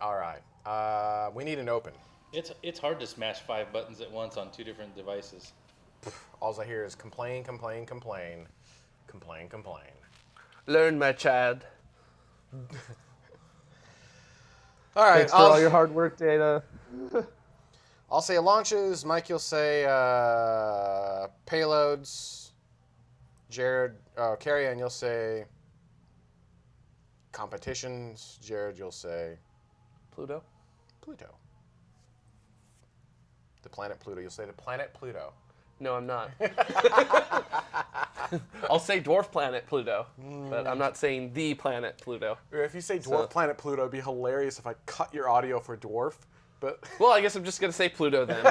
All right. We need an open. It's hard to smash 5 buttons at once on 2 different devices. All I hear is complain, complain, complain, complain, complain. Learn, my child. All right. Thanks for all your hard work, Data. I'll say launches. Mike, you'll say payloads. Jared, Carrie Ann, you'll say competitions. Jared, you'll say Pluto. Pluto. The planet Pluto. You'll say the planet Pluto. No, I'm not. I'll say dwarf planet Pluto, but I'm not saying the planet Pluto. If you say dwarf planet Pluto, it'd be hilarious if I cut your audio for dwarf. But Well, I guess I'm just going to say Pluto then.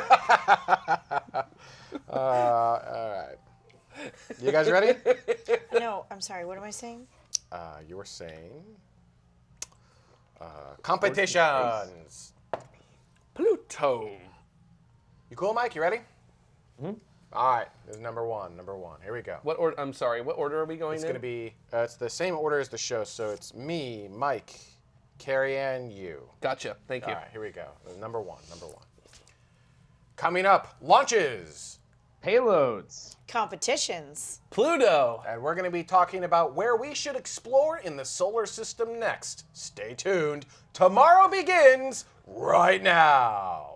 all right. You guys ready? No, I'm sorry. What am I saying? You were saying competitions. Pluto. You cool, Mike? You ready? Mm-hmm. All right. This is number one. Here we go. What order? I'm sorry. What order are we going It's in? going to be, it's the same order as the show. So it's me, Mike, Carrie Ann, you. Gotcha. Thank you. All right, here we go. Number one. Coming up, launches. Payloads. Competitions. Pluto. And we're going to be talking about where we should explore in the solar system next. Stay tuned. Tomorrow begins right now.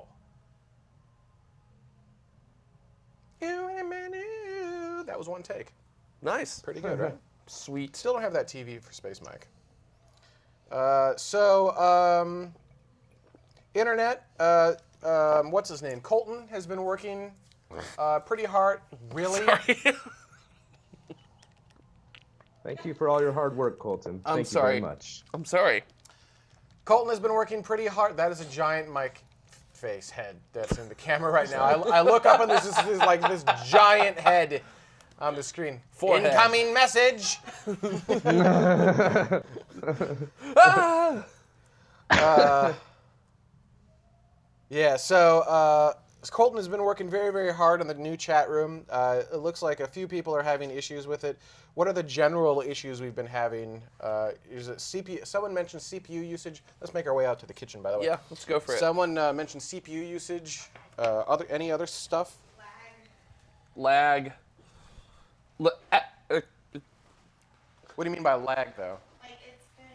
That was one take. Nice. Pretty good, right? Sweet. Still don't have that TV for Space Mike. Internet, what's his name? Colton has been working pretty hard. Really? Sorry. Thank you for all your hard work, Colton. I'm Thank sorry. you very much. I'm sorry. Colton has been working pretty hard. That is a giant Mike face head that's in the camera right now. I look up and there's this giant head on the screen. Forehead. Incoming message. Yeah, so Colton has been working very, very hard on the new chat room. It looks like a few people are having issues with it. What are the general issues we've been having? Is it CPU? Someone mentioned CPU usage. Let's make our way out to the kitchen, by the way. Yeah, let's go for it. Someone mentioned CPU usage. Any other stuff? Lag. What do you mean by lag, though? Like it's been.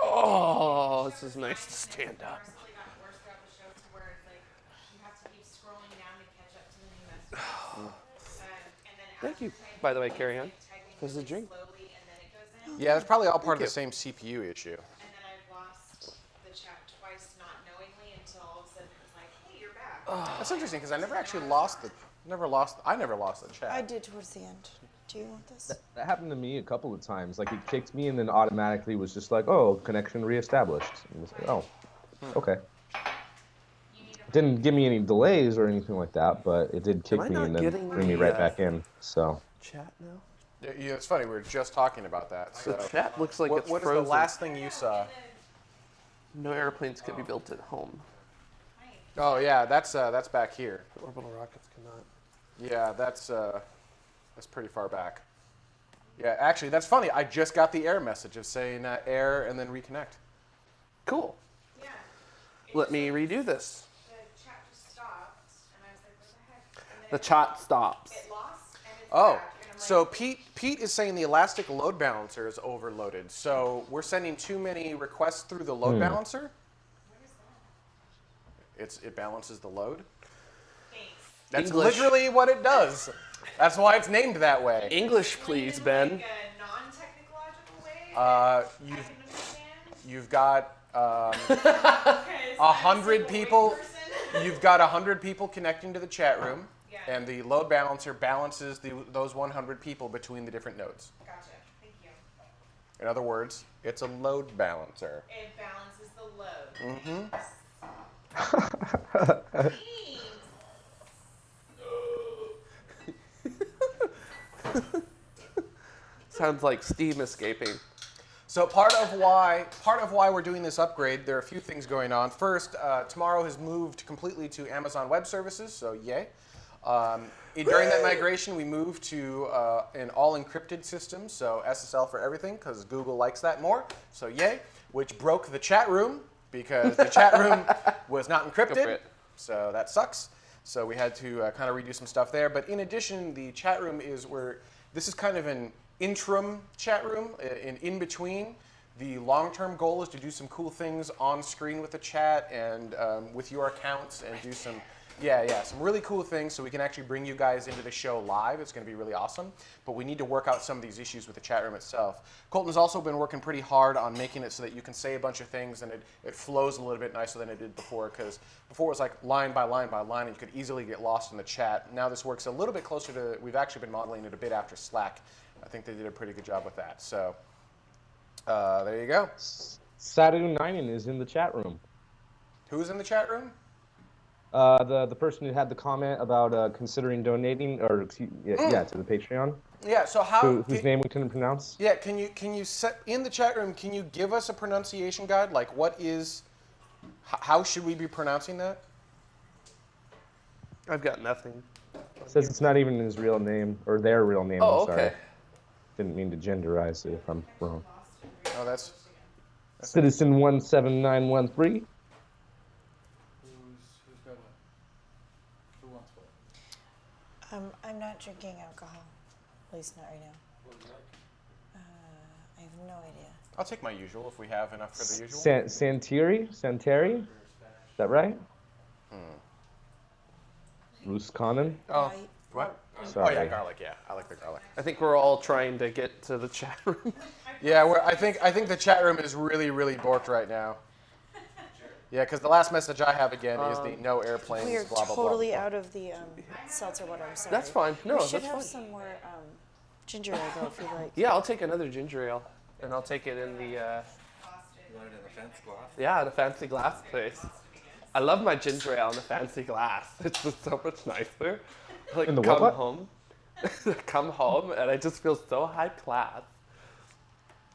Oh, this is nice to stand up. Progressively gotten worse throughout the show to where it's like you have to keep scrolling down to catch up to the new messages. And then Thank after you, typing, by the way, you Carrie Ann. typing This is a really drink. slowly, and then it goes in. Yeah, that's probably all part of Thank the same CPU issue. And then I've lost the chat twice, not knowingly, until all of a sudden it's like, hey, you're back. That's interesting because I never actually lost the. I never lost the chat. I did towards the end. Do you want this? That happened to me a couple of times. Like, it kicked me and then automatically was just like, oh, connection reestablished. And it was like, oh, okay. It didn't give me any delays or anything like that, but it did kick I me not and then getting bring me the, right back in. So Chat now? Yeah, it's funny. We were just talking about that. So, The chat looks like what it's is frozen. the last thing you saw? No airplanes could be built at home. Oh yeah, that's back here. The orbital rockets cannot. Yeah, that's pretty far back. Yeah, actually, that's funny. I just got the error message of saying error and then reconnect. Cool. Yeah. Let me redo this. The chat just stopped, and I was like, what the heck? And then The chat stops. it lost, and it's Oh, back. And I'm like, so Pete is saying the elastic load balancer is overloaded. So we're sending too many requests through the load balancer. It balances the load. thanks. That's English. literally what it does. That's why it's named that way. English, please, Ben. Like a non-technological way Uh, that I can understand. You've got Because 100 people. person. You've got 100 people connecting to the chat room, Yeah. and the load balancer balances those 100 people between the different nodes. Gotcha. Thank you. In other words, it's a load balancer. It balances the load. Mm-hmm. Thanks. Sounds like steam escaping. So part of why we're doing this upgrade, there are a few things going on. First, TMRO has moved completely to Amazon Web Services, so yay. During that migration, we moved to an all-encrypted system, so SSL for everything, because Google likes that more, so yay. which broke the chat room because the chat room was not for encrypted. it. So that sucks. So we had to kind of redo some stuff there. But in addition, the chat room is where this is kind of an interim chat room in between. The long-term goal is to do some cool things on screen with the chat and with your accounts and do some some really cool things so we can actually bring you guys into the show live. It's going to be really awesome. But we need to work out some of these issues with the chat room itself. Colton's also been working pretty hard on making it so that you can say a bunch of things and it flows a little bit nicer than it did before, because before it was like line by line by line and you could easily get lost in the chat. Now this works a little bit closer to, we've actually been modeling it a bit after Slack. I think they did a pretty good job with that. So there you go. Sadu Ninen is in the chat room. Who's in the chat room? The person who had the comment about considering donating, or to the Patreon. Yeah. So how? Whose name we couldn't pronounce. Yeah. Can you set in the chat room? Can you give us a pronunciation guide? Like, what is? How should we be pronouncing that? I've got nothing. Says it's not even his real name or their real name. Oh, I'm sorry. okay. Didn't mean to genderize it if I'm wrong. Oh, that's Citizen 17913. Who's got what? Who wants what? I'm not drinking alcohol. At least not right now. I have no idea. I'll take my usual if we have enough for the usual. Santeri? Is that right? Ruskanen? Oh, Yeah, What? Sorry. Oh yeah, garlic. Yeah, I like the garlic. I think we're all trying to get to the chat room. Yeah, I think the chat room is really borked right now. Yeah, because the last message I have again is the no airplanes. we are blah, blah, totally blah, blah. out of the seltzer water. I'm sorry. That's fine. No, we should that's have fine. some more ginger ale though, if you like. Yeah, I'll take another ginger ale, and I'll take it in the You want it in a fancy glass? in a fancy glass place. I love my ginger ale in a fancy glass. It's just so much nicer. Like In the come what? home, come home, and I just feel so high class.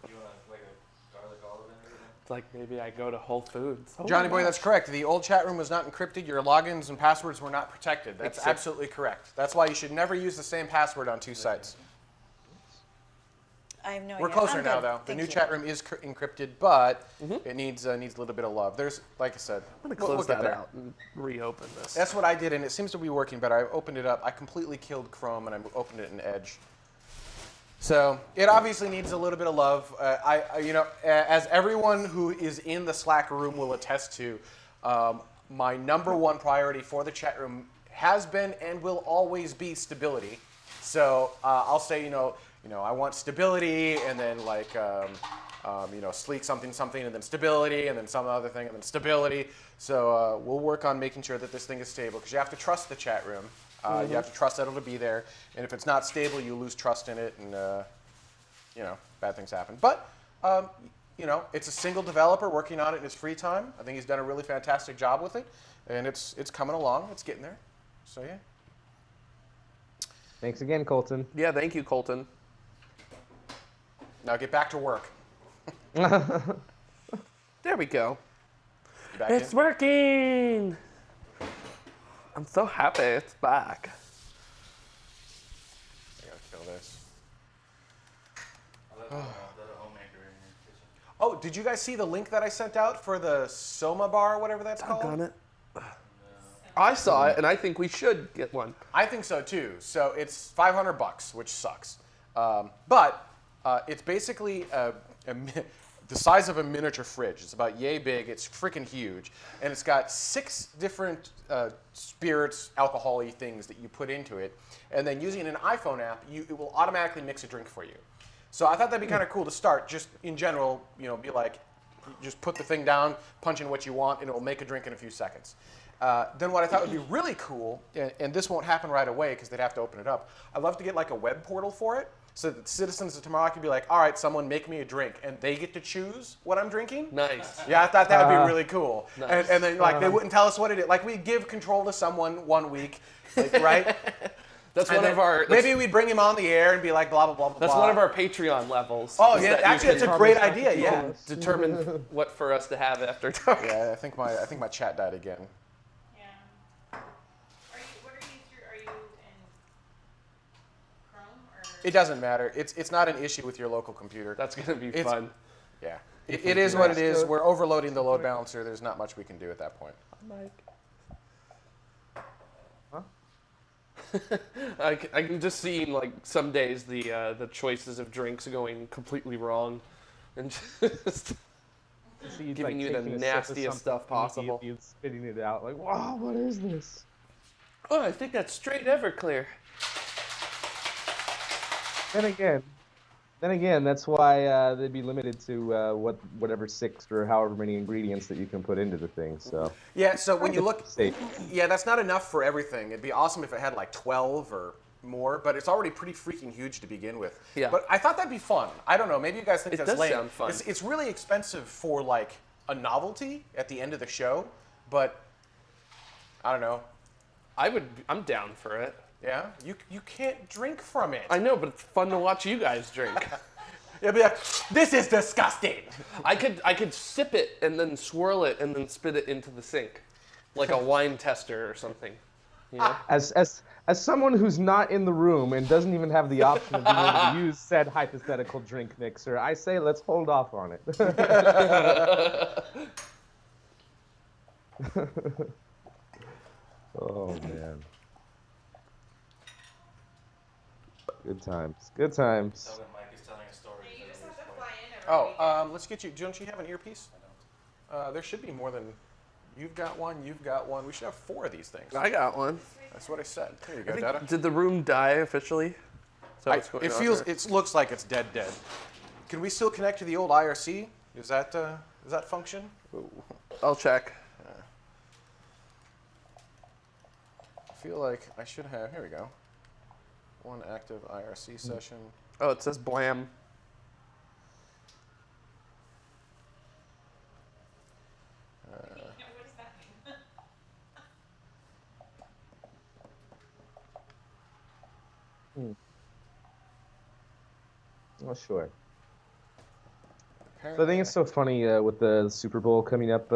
You want like a garlic olive in it? It's like maybe I go to Whole Foods. Oh Johnny my boy, gosh. that's correct. The old chat room was not encrypted. Your logins and passwords were not protected. That's Except- absolutely correct. That's why you should never use the same password on two sites. I have no We're idea. closer I'm now, good. though. The Thank new you. chat room is encrypted, but it needs a little bit of love. There's, like I said, I'm gonna we'll close get that there. out and reopen this. That's what I did, and it seems to be working better. I opened it up. I completely killed Chrome, and I opened it in Edge. So it obviously needs a little bit of love. As everyone who is in the Slack room will attest to, my number one priority for the chat room has been and will always be stability. So I'll say, I want stability, and then like, sleek something, and then stability, and then some other thing, and then stability. So we'll work on making sure that this thing is stable, because you have to trust the chat room. You have to trust that it'll be there, and if it's not stable, you lose trust in it, and bad things happen. But it's a single developer working on it in his free time. I think he's done a really fantastic job with it, and it's coming along. It's getting there. So yeah. Thanks again, Colton. Yeah, thank you, Colton. Now get back to work. There we go. You back It's in? working. I'm so happy it's back. I gotta kill this. I left a homemaker in your kitchen. Oh, did you guys see the link that I sent out for the Soma bar, whatever that's called? Doggone it. I saw it, and I think we should get one. I think so too. So it's $500, which sucks. But it's basically the size of a miniature fridge. It's about yay big. It's freaking huge, and it's got 6 different spirits, alcohol-y things that you put into it, and then using an iPhone app, it will automatically mix a drink for you. So I thought that'd be kind of cool to start. Just in general, be like, just put the thing down, punch in what you want, and it will make a drink in a few seconds. Then what I thought would be really cool, and this won't happen right away because they'd have to open it up. I'd love to get like a web portal for it, so that citizens of tomorrow could be like, all right, someone make me a drink, and they get to choose what I'm drinking. Nice. Yeah, I thought that would be really cool. Nice. And then like they wouldn't tell us what it is. Like we'd give control to someone one week, like, right? That's And one then of our. maybe we'd bring him on the air and be like blah blah blah blah. That's blah. one of our Patreon levels. Oh is yeah, that you actually, it's can a great idea. Yeah. determine what for us to have after dark. Yeah, I think my chat died again. Yeah. What are you through? Are you in Chrome or? It doesn't matter. It's not an issue with your local computer. That's gonna be It's- fun. Yeah. It is what it is. We're overloading the load balancer. There's not much we can do at that point. I can just see like some days the choices of drinks going completely wrong, and just See, giving you the taking a sip of nastiest something stuff possible. and spitting it out like, wow, what is this? Oh, I think that's straight Everclear. Then again, that's why they'd be limited to whatever 6 or however many ingredients that you can put into the thing. So Yeah, so when you look, safe. yeah, that's not enough for everything. It'd be awesome if it had like 12 or more, but it's already pretty freaking huge to begin with. Yeah. But I thought that'd be fun. I don't know, maybe you guys think It that's does lame. sound fun. It's really expensive for like a novelty at the end of the show, but I don't know. I'm down for it. Yeah, you can't drink from it. I know, but it's fun to watch you guys drink. It'll be like, this is disgusting. I could sip it and then swirl it and then spit it into the sink, like a wine tester or something. You know? As someone who's not in the room and doesn't even have the option of being able to use said hypothetical drink mixer, I say let's hold off on it. Oh man. Good times. Good times. So that Mike is telling a story. You so just that have to he's fly in every Oh, week. let's get you. Don't you have an earpiece? There should be more than. You've got one. You've got one. We should have 4 of these things. I got one. That's what I said. Here you I go, think- Dada. Did the room die officially? Is that what's going It on feels. here? It looks like it's dead. Can we still connect to the old IRC? Does that function? I'll check. I feel like I should have. Here we go. One active IRC session. Oh, it says blam. What does that mean? Oh, sure. So I Apparently, think it's so funny with the Super Bowl coming up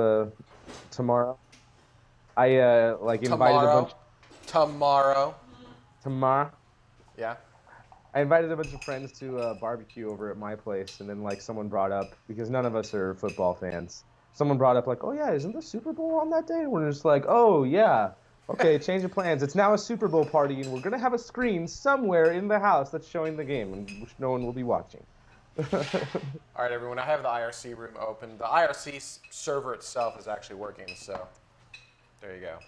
tomorrow. I invited a bunch tomorrow. Yeah. I invited a bunch of friends to a barbecue over at my place, and then like someone brought up, because none of us are football fans, someone brought up like, oh yeah, isn't the Super Bowl on that day? And we're just like, oh yeah, okay, change of plans. It's now a Super Bowl party, and we're gonna have a screen somewhere in the house that's showing the game, and which no one will be watching. All right, everyone. I have the IRC room open. The IRC server itself is actually working, so there you go.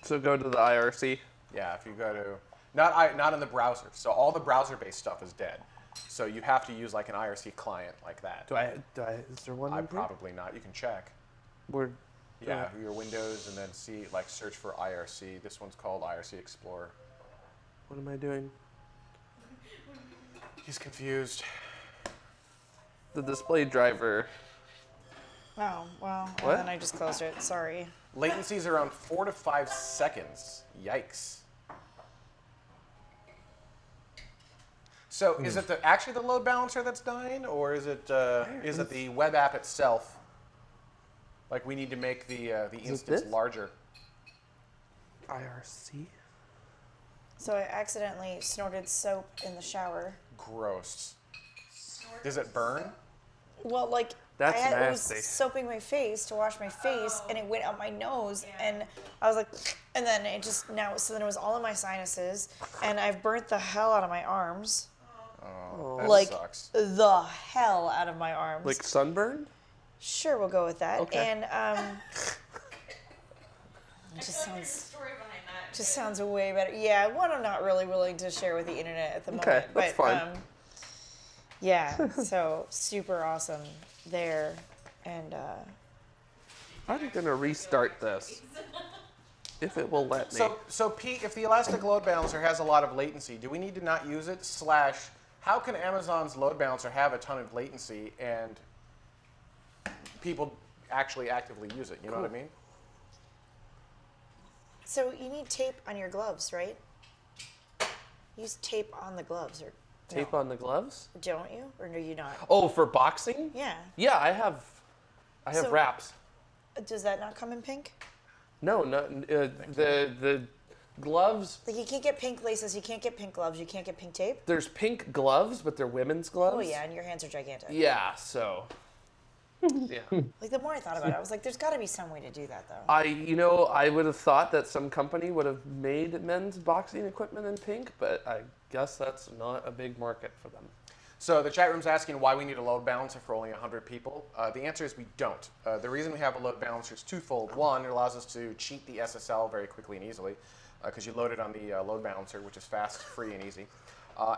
So go to the IRC. Yeah, if you go to not in the browser. So all the browser-based stuff is dead. So you have to use like an IRC client like that. Is there one? I in here? probably not. You can check. Where? Yeah, your Windows and then see like search for IRC. This one's called IRC Explorer. What am I doing? He's confused. The display driver. Oh, well, What? and then I just closed it. Sorry. Latency's around 4 to 5 seconds. Yikes. So is it actually the load balancer that's dying, or is it the web app itself? Like we need to make the instance this? larger. IRC. So I accidentally snorted soap in the shower. Gross. Does it burn? Well, like That's I was nasty. soaping my face to wash my face, and it went up my nose, and I was like, and then it just so then it was all in my sinuses, and I've burnt the hell out of my arms, Oh, that like sucks. the hell out of my arms. Like sunburn? Sure, we'll go with that. Okay. And it just There's a sounds story behind that. just sounds way better. Yeah, one I'm not really willing to share with the internet at the moment. Okay, that's but, fine. Yeah, so super awesome there, and I'm gonna restart this. If it will let me. So Pete, if the elastic load balancer has a lot of latency, do we need to not use it? / how can Amazon's load balancer have a ton of latency and people actually actively use it? You know what I mean? so you need tape on your gloves, right? Use tape on the gloves, or Tape on the gloves? don't you, or do you not? Oh, for boxing? Yeah. Yeah, I have So- wraps. Does that not come in pink? No, the gloves. Like you can't get pink laces, you can't get pink gloves, you can't get pink tape. There's pink gloves, but they're women's gloves. Oh yeah, and your hands are gigantic. Yeah, so Yeah. Like the more I thought about it, I was like, there's got to be some way to do that though. I would have thought that some company would have made men's boxing equipment in pink, but I guess that's not a big market for them. So the chat room's asking why we need a load balancer for only 100 people. The answer is we don't. The reason we have a load balancer is twofold. One, it allows us to cheat the SSL very quickly and easily because you load it on the load balancer, which is fast, free, and easy.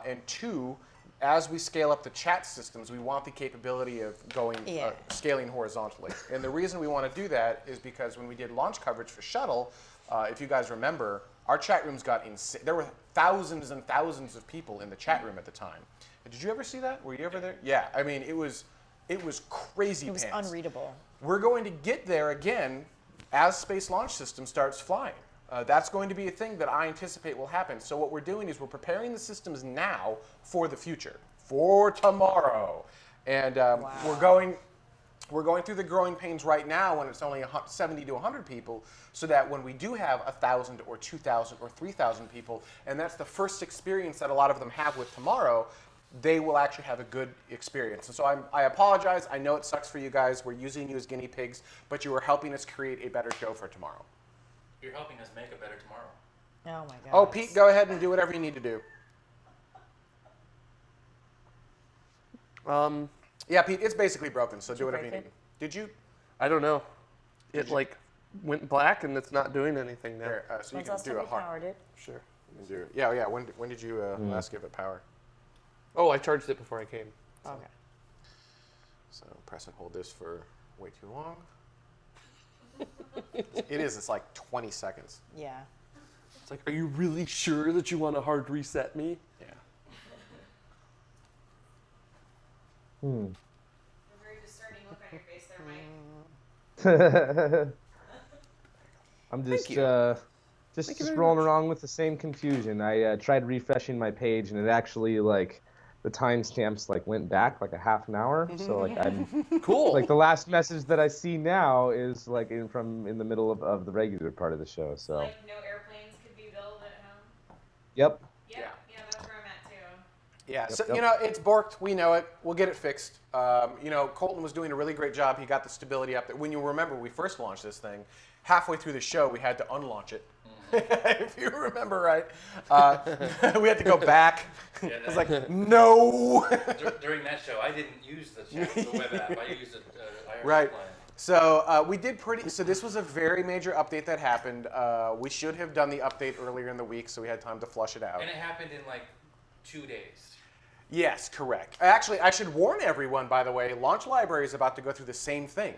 And two, as we scale up the chat systems, we want the capability of going scaling horizontally. And the reason we want to do that is because when we did launch coverage for Shuttle, if you guys remember, our chat rooms got insane. There were thousands and thousands of people in the chat room at the time. Did you ever see that? Were you ever there? Yeah, I mean, it was crazy. It was pants. unreadable. We're going to get there again as Space Launch System starts flying. That's going to be a thing that I anticipate will happen. So what we're doing is we're preparing the systems now for the future, for tomorrow. And we're going through the growing pains right now when it's only 70 to 100 people, so that when we do have 1,000 or 2,000 or 3,000 people, and that's the first experience that a lot of them have with tomorrow, they will actually have a good experience. And so I apologize. I know it sucks for you guys. We're using you as guinea pigs, but you are helping us create a better show for tomorrow. You're helping us make a better tomorrow. Oh my god. Oh, Pete, go ahead and do whatever you need to do. Yeah, Pete, it's basically broken, so do whatever you break need. Did you? I don't know. It like went black and it's not doing anything now. There, so you When's can last do time a you heart. powered it? Sure. You can do it. Yeah. When did you last give it power? Oh, I charged it before I came. Okay. So press and hold this for way too long. It is. It's like 20 seconds. Yeah. It's like, are you really sure that you want to hard reset me? Yeah. A very discerning look on your face there, Mike. I'm Thank just rolling around with the same confusion. I tried refreshing my page, and it actually the timestamps went back like a half an hour. So I'm Cool. the last message that I see now is in the middle of the regular part of the show. So Like no airplanes could be built at home. yep. Yeah, that's where I'm at too. Yeah, so yep. it's borked. We know it. We'll get it fixed. Colton was doing a really great job. He got the stability up there. When you remember, we first launched this thing. Halfway through the show, we had to unlaunch it. If you remember right, we had to go back. Yeah, It was like, no. During that show, I didn't use the web app. I used the IRC Right. client. So we did so this was a very major update that happened. We should have done the update earlier in the week, so we had time to flush it out. And it happened in like 2 days. Yes, correct. Actually, I should warn everyone, by the way, Launch Library is about to go through the same thing.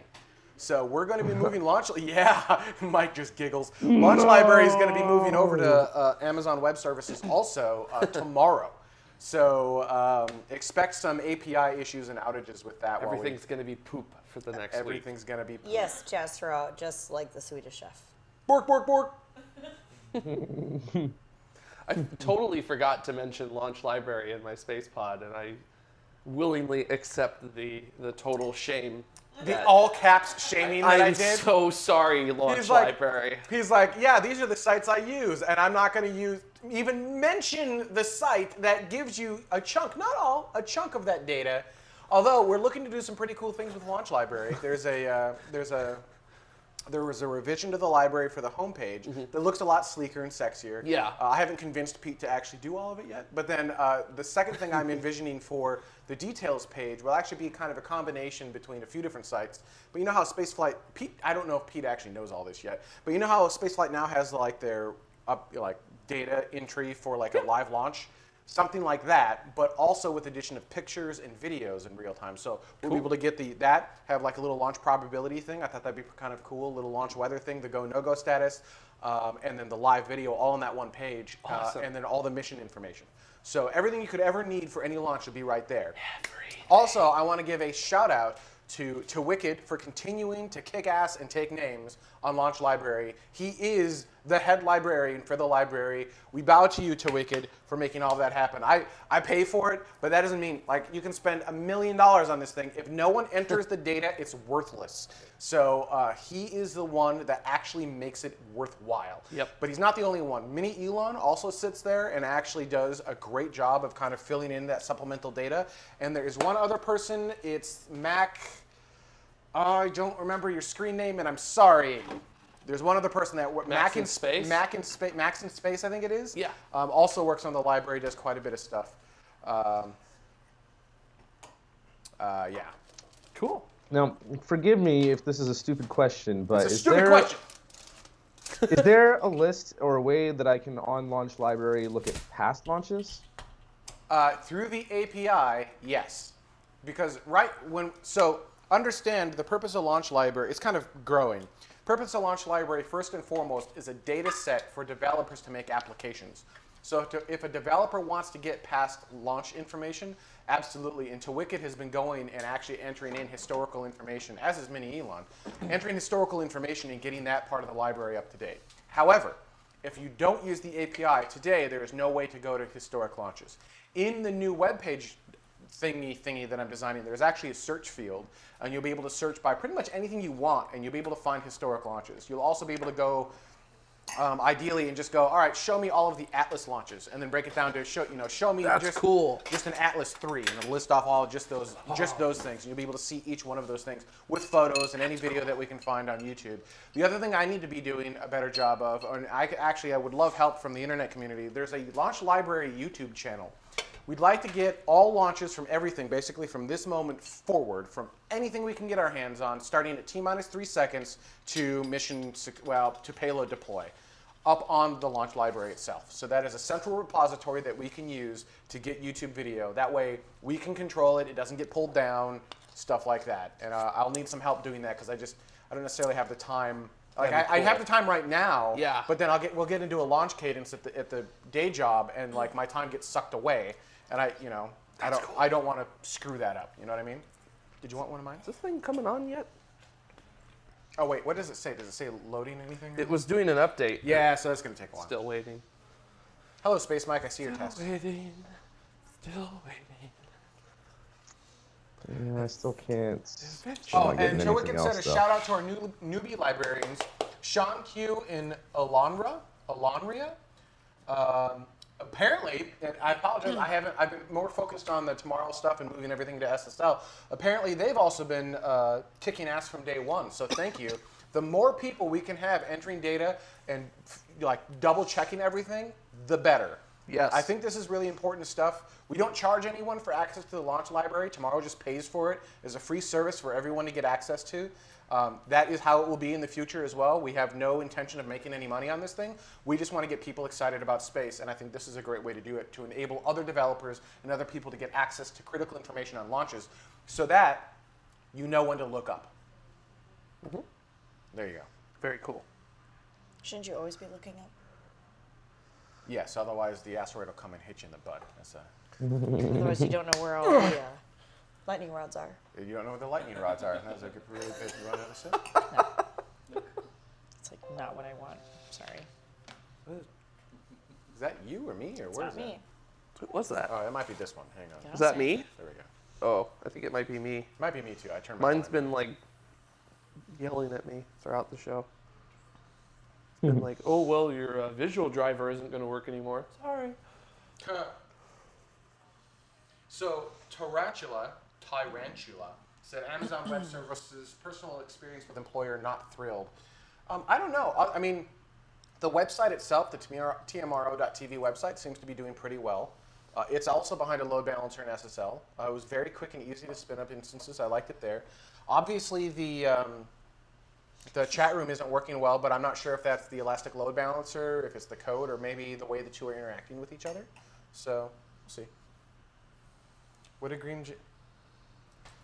So we're going to be moving Yeah, Mike just giggles. Launch Library is going to be moving over to Amazon Web Services also tomorrow. So expect some API issues and outages with that. Everything's going to be poop for the next week. Everything's going to be poop. Yes, Jastro, just like the Swedish chef. Bork, bork, bork. I totally forgot to mention Launch Library in my space pod, and I willingly accept the total shame. The all caps shaming that I I'm did. so sorry, Launch Library. He's like, yeah, these are the sites I use, and I'm not going to even mention the site that gives you a chunk, not all, a chunk of that data. Although we're looking to do some pretty cool things with Launch Library. There was a revision to the library for the homepage that looks a lot sleeker and sexier. Yeah. I haven't convinced Pete to actually do all of it yet. But then the second thing I'm envisioning for the details page will actually be kind of a combination between a few different sites. But you know how Spaceflight, Pete, I don't know if Pete actually knows all this yet, but you know how Spaceflight now has their data entry for a live launch? Something like that, but also with addition of pictures and videos in real time. So we'll be able to get have a little launch probability thing. I thought that'd be kind of cool. Little launch weather thing, the go no go status, and then the live video all on that one page, Awesome. and then all the mission information. So everything you could ever need for any launch would be right there. Also, I want to give a shout out to Wicked for continuing to kick ass and take names on Launch Library. He is the head librarian for the library. We bow to you, to Wicked, for making all of that happen. I pay for it, but that doesn't mean you can spend $1 million on this thing. If no one enters the data, it's worthless. So he is the one that actually makes it worthwhile. Yep. But he's not the only one. Mini Elon also sits there and actually does a great job of kind of filling in that supplemental data. And there is one other person. It's Mac. I don't remember your screen name, and I'm sorry. There's one other person that Max in Space? Max in Space, I think it is. Yeah. Also works on the library, does quite a bit of stuff. Yeah. Cool. Now, forgive me if this is a stupid question, but It's a stupid question. is there a list or a way that I can on launch library look at past launches? Through the API, yes. Because understand the purpose of launch library, it's kind of growing. Purpose of launch library, first and foremost, is a data set for developers to make applications. So if a developer wants to get past launch information, absolutely. And Wicked has been going and actually entering in historical information, as is Mini Elon, entering historical information and getting that part of the library up to date. However, if you don't use the API, today there is no way to go to historic launches. In the new web page thingy that I'm designing, there's actually a search field, and you'll be able to search by pretty much anything you want, and you'll be able to find historic launches. You'll also be able to go, ideally, and just go, all right, show me all of the Atlas launches, and then break it down to show me cool. just an Atlas 3, and it'll list off all just those things, and you'll be able to see each one of those things with photos and any video that we can find on YouTube. The other thing I need to be doing a better job of, and I would love help from the internet community. There's a launch library YouTube channel. We'd like to get all launches from everything, basically from this moment forward, from anything we can get our hands on, starting at T-3 seconds to to payload deploy, up on the launch library itself. So that is a central repository that we can use to get YouTube video. That way we can control it, it doesn't get pulled down, stuff like that. And I'll need some help doing that because I don't necessarily have the time. Like I have the time right now, Yeah. but then we'll get into a launch cadence at the day job, and like my time gets sucked away. And I don't want to screw that up. You know what I mean? Did you want one of mine? Is this thing coming on yet? Oh wait, what does it say? Does it say loading anything? It was doing an update. Yeah, so that's gonna take a while. Still waiting. Hello, Space Mike. I see your test. Waiting. Still waiting. Yeah, I still can't. Oh, not and getting Joe anything Wicked said else, a though. shout out to our newbie librarians, Sean Q in Alonria. Apparently, and I apologize, I've been more focused on the TMRO stuff and moving everything to SSL. Apparently, they've also been kicking ass from day one, so thank you. The more people we can have entering data and like double checking everything, the better. Yes. I think this is really important stuff. We don't charge anyone for access to the launch library. TMRO just pays for it. It's a free service for everyone to get access to. That is how it will be in the future as well. We have no intention of making any money on this thing. We just want to get people excited about space, and I think this is a great way to do it, to enable other developers and other people to get access to critical information on launches so that you know when to look up. Mm-hmm. There you go. Very cool. Shouldn't you always be looking up? Yes, otherwise the asteroid will come and hit you in the butt. Otherwise, you don't know where all the lightning rods are. You don't know what the lightning rods are. That's a really good run out of shit. No. It's like not what I want. Sorry. Is that you or me, or It's where not is me. What was that? that? Oh, it might be this one. Hang on. Yeah. Is that me? There we go. Oh, I think it might be me. Might be me too. I turned my Mine's volume been like yelling at me throughout the show. It's been like, oh, well, your visual driver isn't going to work anymore. Sorry. So, Tarantula said Amazon Web Services personal experience with employer not thrilled. I don't know. I mean, the website itself, the TMRO.tv website, seems to be doing pretty well. It's also behind a load balancer and SSL. It was very quick and easy to spin up instances. I liked it there. Obviously, the chat room isn't working well, but I'm not sure if that's the Elastic Load Balancer, if it's the code, or maybe the way the two are interacting with each other. So, we'll see. What did Green...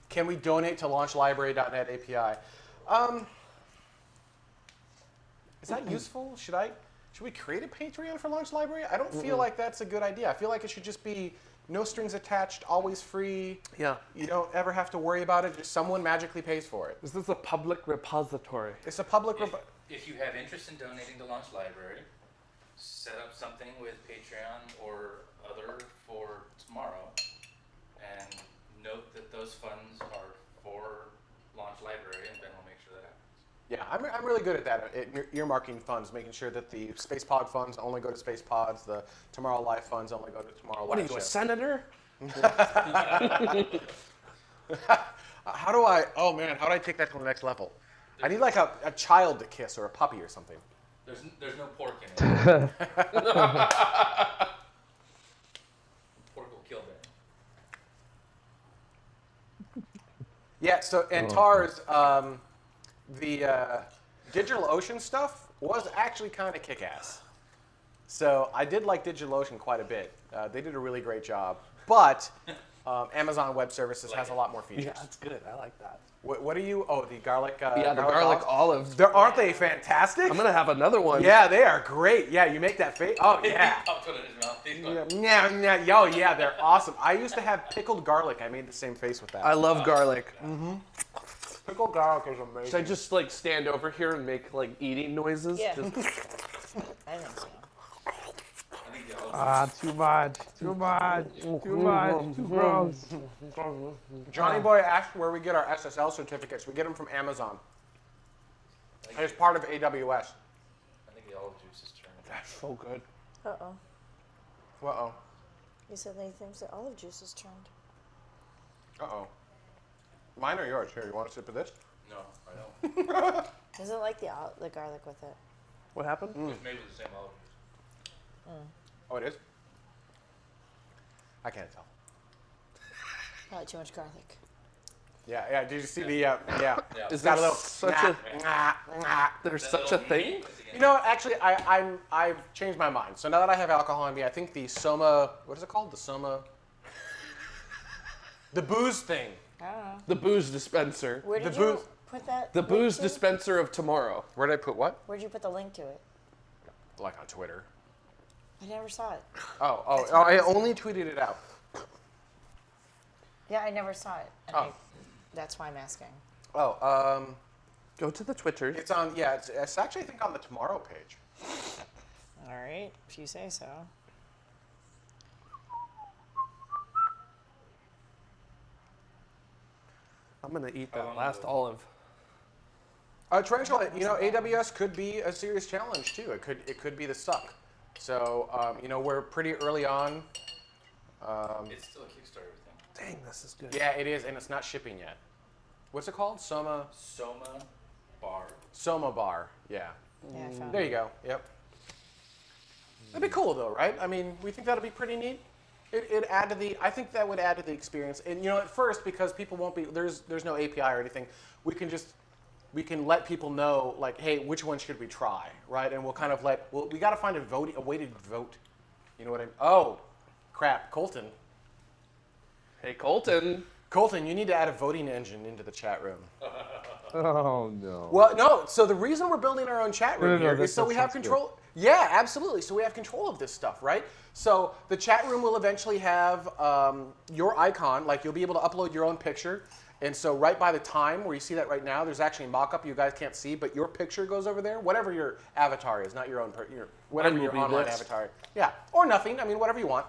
Can we donate to launchlibrary.net API? Is that useful? Should we create a Patreon for Launch Library? I don't feel like that's a good idea. I feel like it should just be no strings attached, always free. Yeah. You don't ever have to worry about it. Just someone magically pays for it. Is this a public repository? It's a public... If you have interest in donating to Launch Library, set up something with Patreon or other for tomorrow, and note that those funds are for Launch Library, and Ben will make sure that happens. Yeah, I'm really good at that, at earmarking funds, making sure that the Space Pod funds only go to Space Pods, the Tomorrow Live funds only go to Tomorrow What are Live you, a show. senator? How do I? Oh man, how do I take that to the next level? I need like a child to kiss or a puppy or something. There's no pork in it. Pork will kill them. Yeah. So and Tars, the DigitalOcean stuff was actually kind of kick-ass. So I did like DigitalOcean quite a bit. They did a really great job. But Amazon Web Services has a lot more features. Yeah, that's good. I like that. What are you? Oh, the garlic. Yeah, the garlic olives. Aren't they fantastic? I'm gonna have another one. Yeah, they are great. Yeah, you make that face. Oh yeah. He popped one in his mouth. He's going, Yeah. Oh yeah, they're awesome. I used to have pickled garlic. I made the same face with that. I love garlic. Pickled garlic is amazing. Should I just like stand over here and make like eating noises? Yeah. Just- I think so. I think the olives. Too much. Too much. Too much. Too gross. Johnny Boy asked where we get our SSL certificates. We get them from Amazon. It's part of AWS. I think the olive juice is turned. That's so good. Uh-oh. Uh-oh. You said they think the olive juice is turned. Uh-oh. Mine or yours? Here, you want a sip of this? No, I don't. Doesn't like the garlic with it. What happened? It's made with the same olive juice. Oh, it is? I can't tell. Probably too much garlic. Yeah. Did you see the, yeah. Yeah. Is Got there a little such there's That such a little thing? at the end. You know, actually, I've changed my mind. So now that I have alcohol in me, I think the Soma, what is it called? The booze thing. I don't know. The booze dispenser. Where The did you booze- put that? The link booze to? dispenser of tomorrow. Where did I put what? Where'd you put the link to it? Like on Twitter. I never saw it. Oh, I only tweeted it out. Yeah, I never saw it. And Oh. that's why I'm asking. Oh, Go to the Twitter. it's on, yeah, it's actually, I think, on the Tomorrow page. All right, if you say so. I'm gonna eat How that long last ago? olive. Tarantula, you know, AWS could be a serious challenge too. It could be the suck. So, you know, we're pretty early on. It's still a Kickstarter thing. Dang, this is good. Yeah, it is, and it's not shipping yet. What's it called? Soma Bar. Yeah. Yeah, I found There it. you go. Yep. That'd be cool though, right? I mean, we think that'd be pretty neat. It add to the. I think that would add to the experience. And you know, at first, because people won't be there's no API or anything, we can let people know like, hey, which one should we try, right? And we'll kind of we got to find a weighted vote. You know what I mean? Oh, crap, Colton. Hey, Colton. Colton, you need to add a voting engine into the chat room. Oh no. Well, no. So the reason we're building our own chat room No, here that is so we have sounds control. Yeah, absolutely. So we have control of this stuff, right? So the chat room will eventually have your icon. Like you'll be able to upload your own picture. And so right by the time where you see that right now, there's actually a mock-up you guys can't see, but your picture goes over there. Whatever your avatar is, not your own, whatever Mine will your be online this. avatar. Yeah, or nothing. I mean, whatever you want.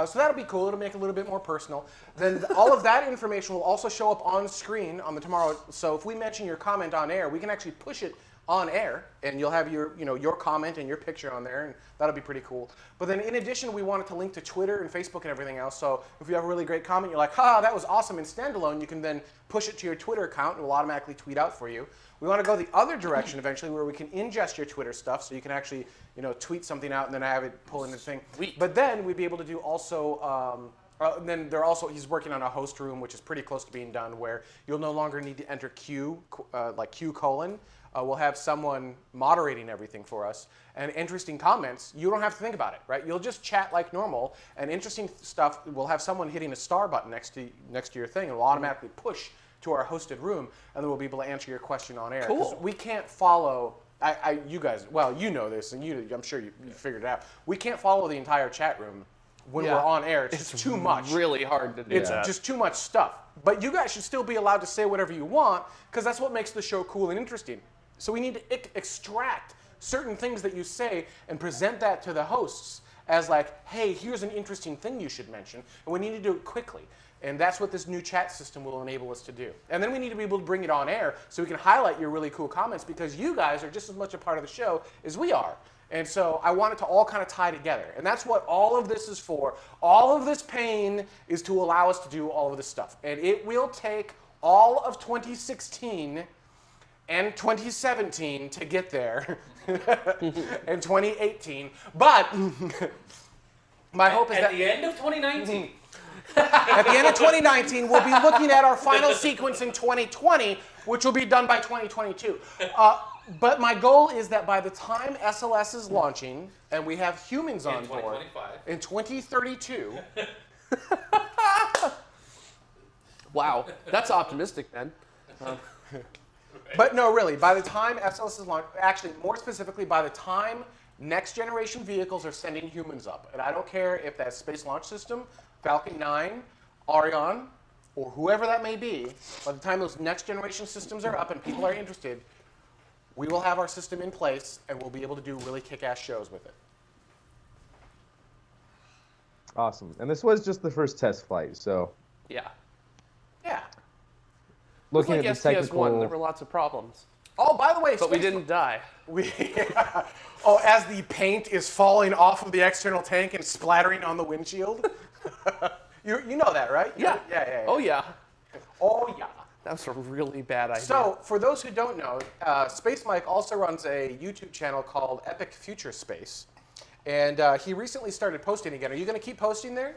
So that'll be cool. It'll make it a little bit more personal. Then all of that information will also show up on screen on the Tomorrow. So if we mention your comment on air, we can actually push it on air, and you'll have your comment and your picture on there, and that'll be pretty cool. But then in addition, we want it to link to Twitter and Facebook and everything else. So if you have a really great comment, you're like, ha, that was awesome in standalone, you can then push it to your Twitter account, and it will automatically tweet out for you. We want to go the other direction eventually, where we can ingest your Twitter stuff, so you can actually, tweet something out and then have it pull in the thing. Sweet. But then we'd be able to do also. And then he's working on a host room, which is pretty close to being done, where you'll no longer need to enter Q, like Q:. We'll have someone moderating everything for us. And interesting comments, you don't have to think about it, right? You'll just chat like normal, and interesting stuff, we'll have someone hitting a star button next to your thing, and it'll automatically push to our hosted room, and then we'll be able to answer your question on air. 'Cause Cool. we can't follow, you guys, well, you know this, and I'm sure you figured it out. We can't follow the entire chat room when Yeah. we're on air. It's just too much. Really hard to do It's that. just too much stuff. But you guys should still be allowed to say whatever you want, because that's what makes the show cool and interesting. So we need to extract certain things that you say and present that to the hosts as like, hey, here's an interesting thing you should mention, and we need to do it quickly. And that's what this new chat system will enable us to do. And then we need to be able to bring it on air so we can highlight your really cool comments, because you guys are just as much a part of the show as we are. And so I want it to all kind of tie together. And that's what all of this is for. All of this pain is to allow us to do all of this stuff. And it will take all of 2016 and 2017 to get there in 2018. But my hope is At that the end of 2019. at the end of 2019, we'll be looking at our final sequence in 2020, which will be done by 2022. But my goal is that by the time SLS is launching and we have humans on board 2025. in 2032, Wow, that's optimistic, then. but no, really, by the time SLS is launched, actually, more specifically, by the time next generation vehicles are sending humans up, and I don't care if that's Space Launch System, Falcon 9, Ariane, or whoever that may be, by the time those next generation systems are up and people are interested, we will have our system in place and we'll be able to do really kick-ass shows with it. Awesome. And this was just the first test flight, so Yeah. Yeah. looking It's like at the technical. STS-1, there were lots of problems. Oh, by the way, But we Space- didn't die. We, oh, as the paint is falling off of the external tank and splattering on the windshield. You know that, right? Yeah. Yeah. Oh, yeah. Oh, yeah. That was a really bad idea. So, for those who don't know, Space Mike also runs a YouTube channel called Epic Future Space. And he recently started posting again. Are you going to keep posting there?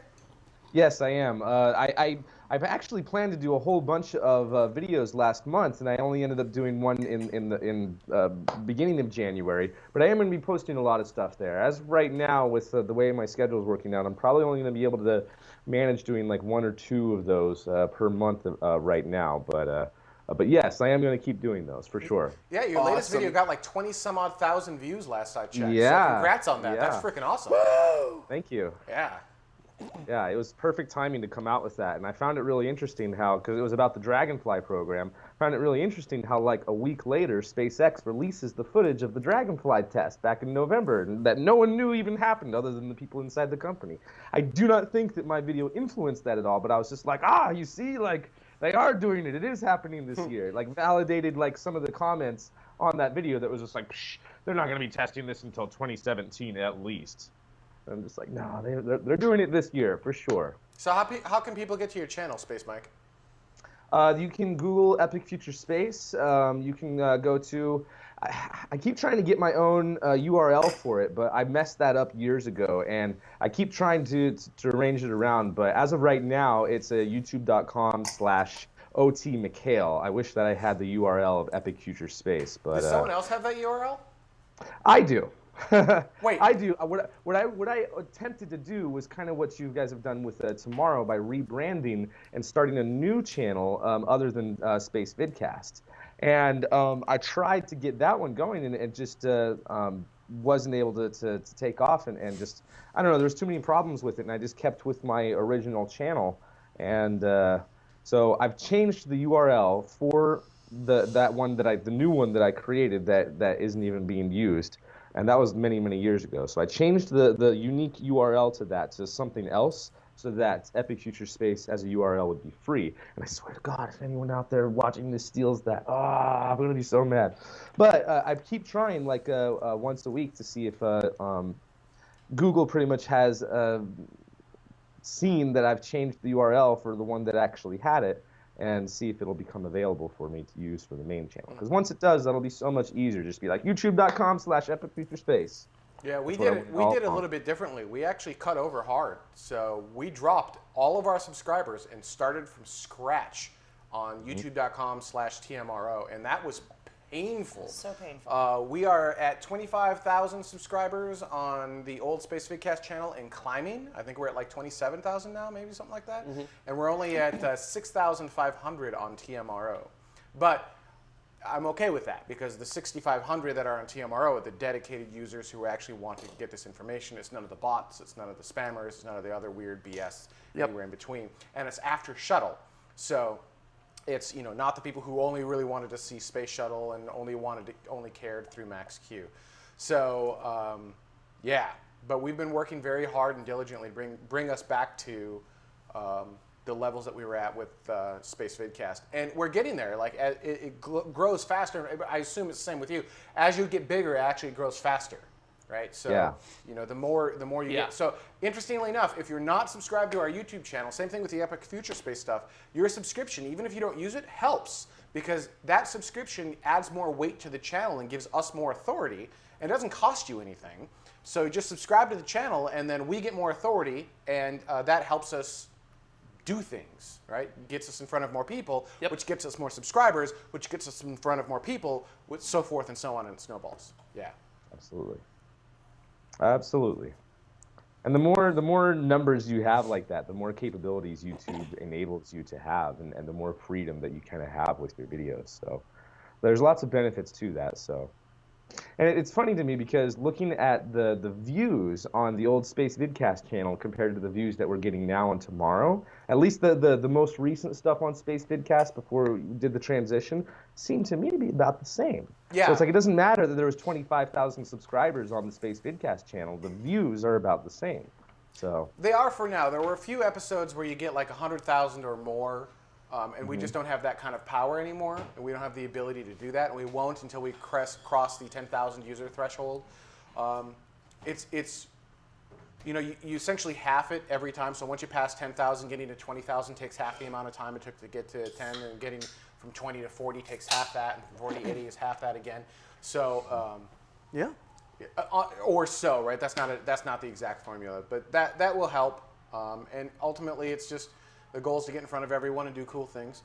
Yes, I am. I've actually planned to do a whole bunch of videos last month, and I only ended up doing one in the beginning of January. But I am going to be posting a lot of stuff there. As of right now, with the way my schedule is working out, I'm probably only going to be able to manage doing like 1 or 2 of those per month right now. But yes, I am going to keep doing those for sure. Yeah, your latest Awesome. video got like 20-some odd thousand views last I checked. Yeah, So congrats on that. yeah. That's freaking awesome. Thank you. Yeah. Yeah, it was perfect timing to come out with that, and I found it really interesting how, because it was about the Dragonfly program, I found it really interesting how like a week later, SpaceX releases the footage of the Dragonfly test back in November that no one knew even happened other than the people inside the company. I do not think that my video influenced that at all, but I was just like, you see, like, they are doing it. It is happening this year. Like, validated like some of the comments on that video that was just like, psh, they're not going to be testing this until 2017 at least. I'm just like, no, they're doing it this year for sure. So how can people get to your channel, Space Mike? You can Google Epic Future Space. You can go to. I keep trying to get my own URL for it, but I messed that up years ago, and I keep trying to arrange it around. But as of right now, it's a youtube.com/OTMcHale. I wish that I had the URL of Epic Future Space, but Does someone else have that URL? I do. Wait. I do. What I attempted to do was kind of what you guys have done with TMRO by rebranding and starting a new channel other than Space Vidcast. And I tried to get that one going, and it just wasn't able to take off. And just, I don't know, there's too many problems with it, and I just kept with my original channel. And so I've changed the URL for the new one that I created that isn't even being used. And that was many, many years ago. So I changed the unique URL to that to something else so that Epic Future Space as a URL would be free. And I swear to God, if anyone out there watching this steals that, I'm going to be so mad. But I keep trying like once a week to see if Google pretty much has seen that I've changed the URL for the one that actually had it, and see if it'll become available for me to use for the main channel. Because once it does, that'll be so much easier. Just be like youtube.com/epicfuturespace. Yeah, we That's what did I it. went We did it a all little bit differently. We actually cut over hard. So we dropped all of our subscribers and started from scratch on youtube.com/TMRO, and that was painful. So painful. We are at 25,000 subscribers on the old Space Vidcast channel and climbing. I think we're at like 27,000 now, maybe something like that. And we're only at 6,500 on TMRO. But I'm okay with that because the 6,500 that are on TMRO are the dedicated users who actually want to get this information. It's none of the bots, it's none of the spammers, it's none of the other weird BS anywhere in between. And it's after shuttle. So it's not the people who only really wanted to see Space Shuttle and only cared through Max Q. So yeah, but we've been working very hard and diligently to bring us back to the levels that we were at with Space Vidcast, and we're getting there. Like it grows faster. I assume it's the same with you. As you get bigger, it actually grows faster, right? So, Yeah. the more you Yeah. get. So, interestingly enough, if you're not subscribed to our YouTube channel, same thing with the Epic Future Space stuff, your subscription, even if you don't use it, helps because that subscription adds more weight to the channel and gives us more authority, and it doesn't cost you anything. So, just subscribe to the channel, and then we get more authority, and that helps us do things, right? Gets us in front of more people, which gets us more subscribers, which gets us in front of more people, with so forth and so on, and it snowballs. Yeah. Absolutely. Absolutely. And the more numbers you have like that, the more capabilities YouTube enables you to have, and the more freedom that you kind of have with your videos. So there's lots of benefits to that. So, and it's funny to me because looking at the views on the old Space Vidcast channel compared to the views that we're getting now on Tomorrow, at least the most recent stuff on Space Vidcast before we did the transition seemed to me to be about the same. Yeah. So it's like it doesn't matter that there was 25,000 subscribers on the Space Vidcast channel. The views are about the same. So They are for now. There were a few episodes where you get like 100,000 or more, and we just don't have that kind of power anymore, and we don't have the ability to do that, and we won't until we cross the 10,000 user threshold. It's you essentially half it every time. So once you pass 10,000, getting to 20,000 takes half the amount of time it took to get to 10, and getting from 20 to 40 takes half that, and from 40 to 80 is half that again. So Yeah. or so, right? That's not the exact formula, but that will help. And ultimately, it's just the goal is to get in front of everyone and do cool things.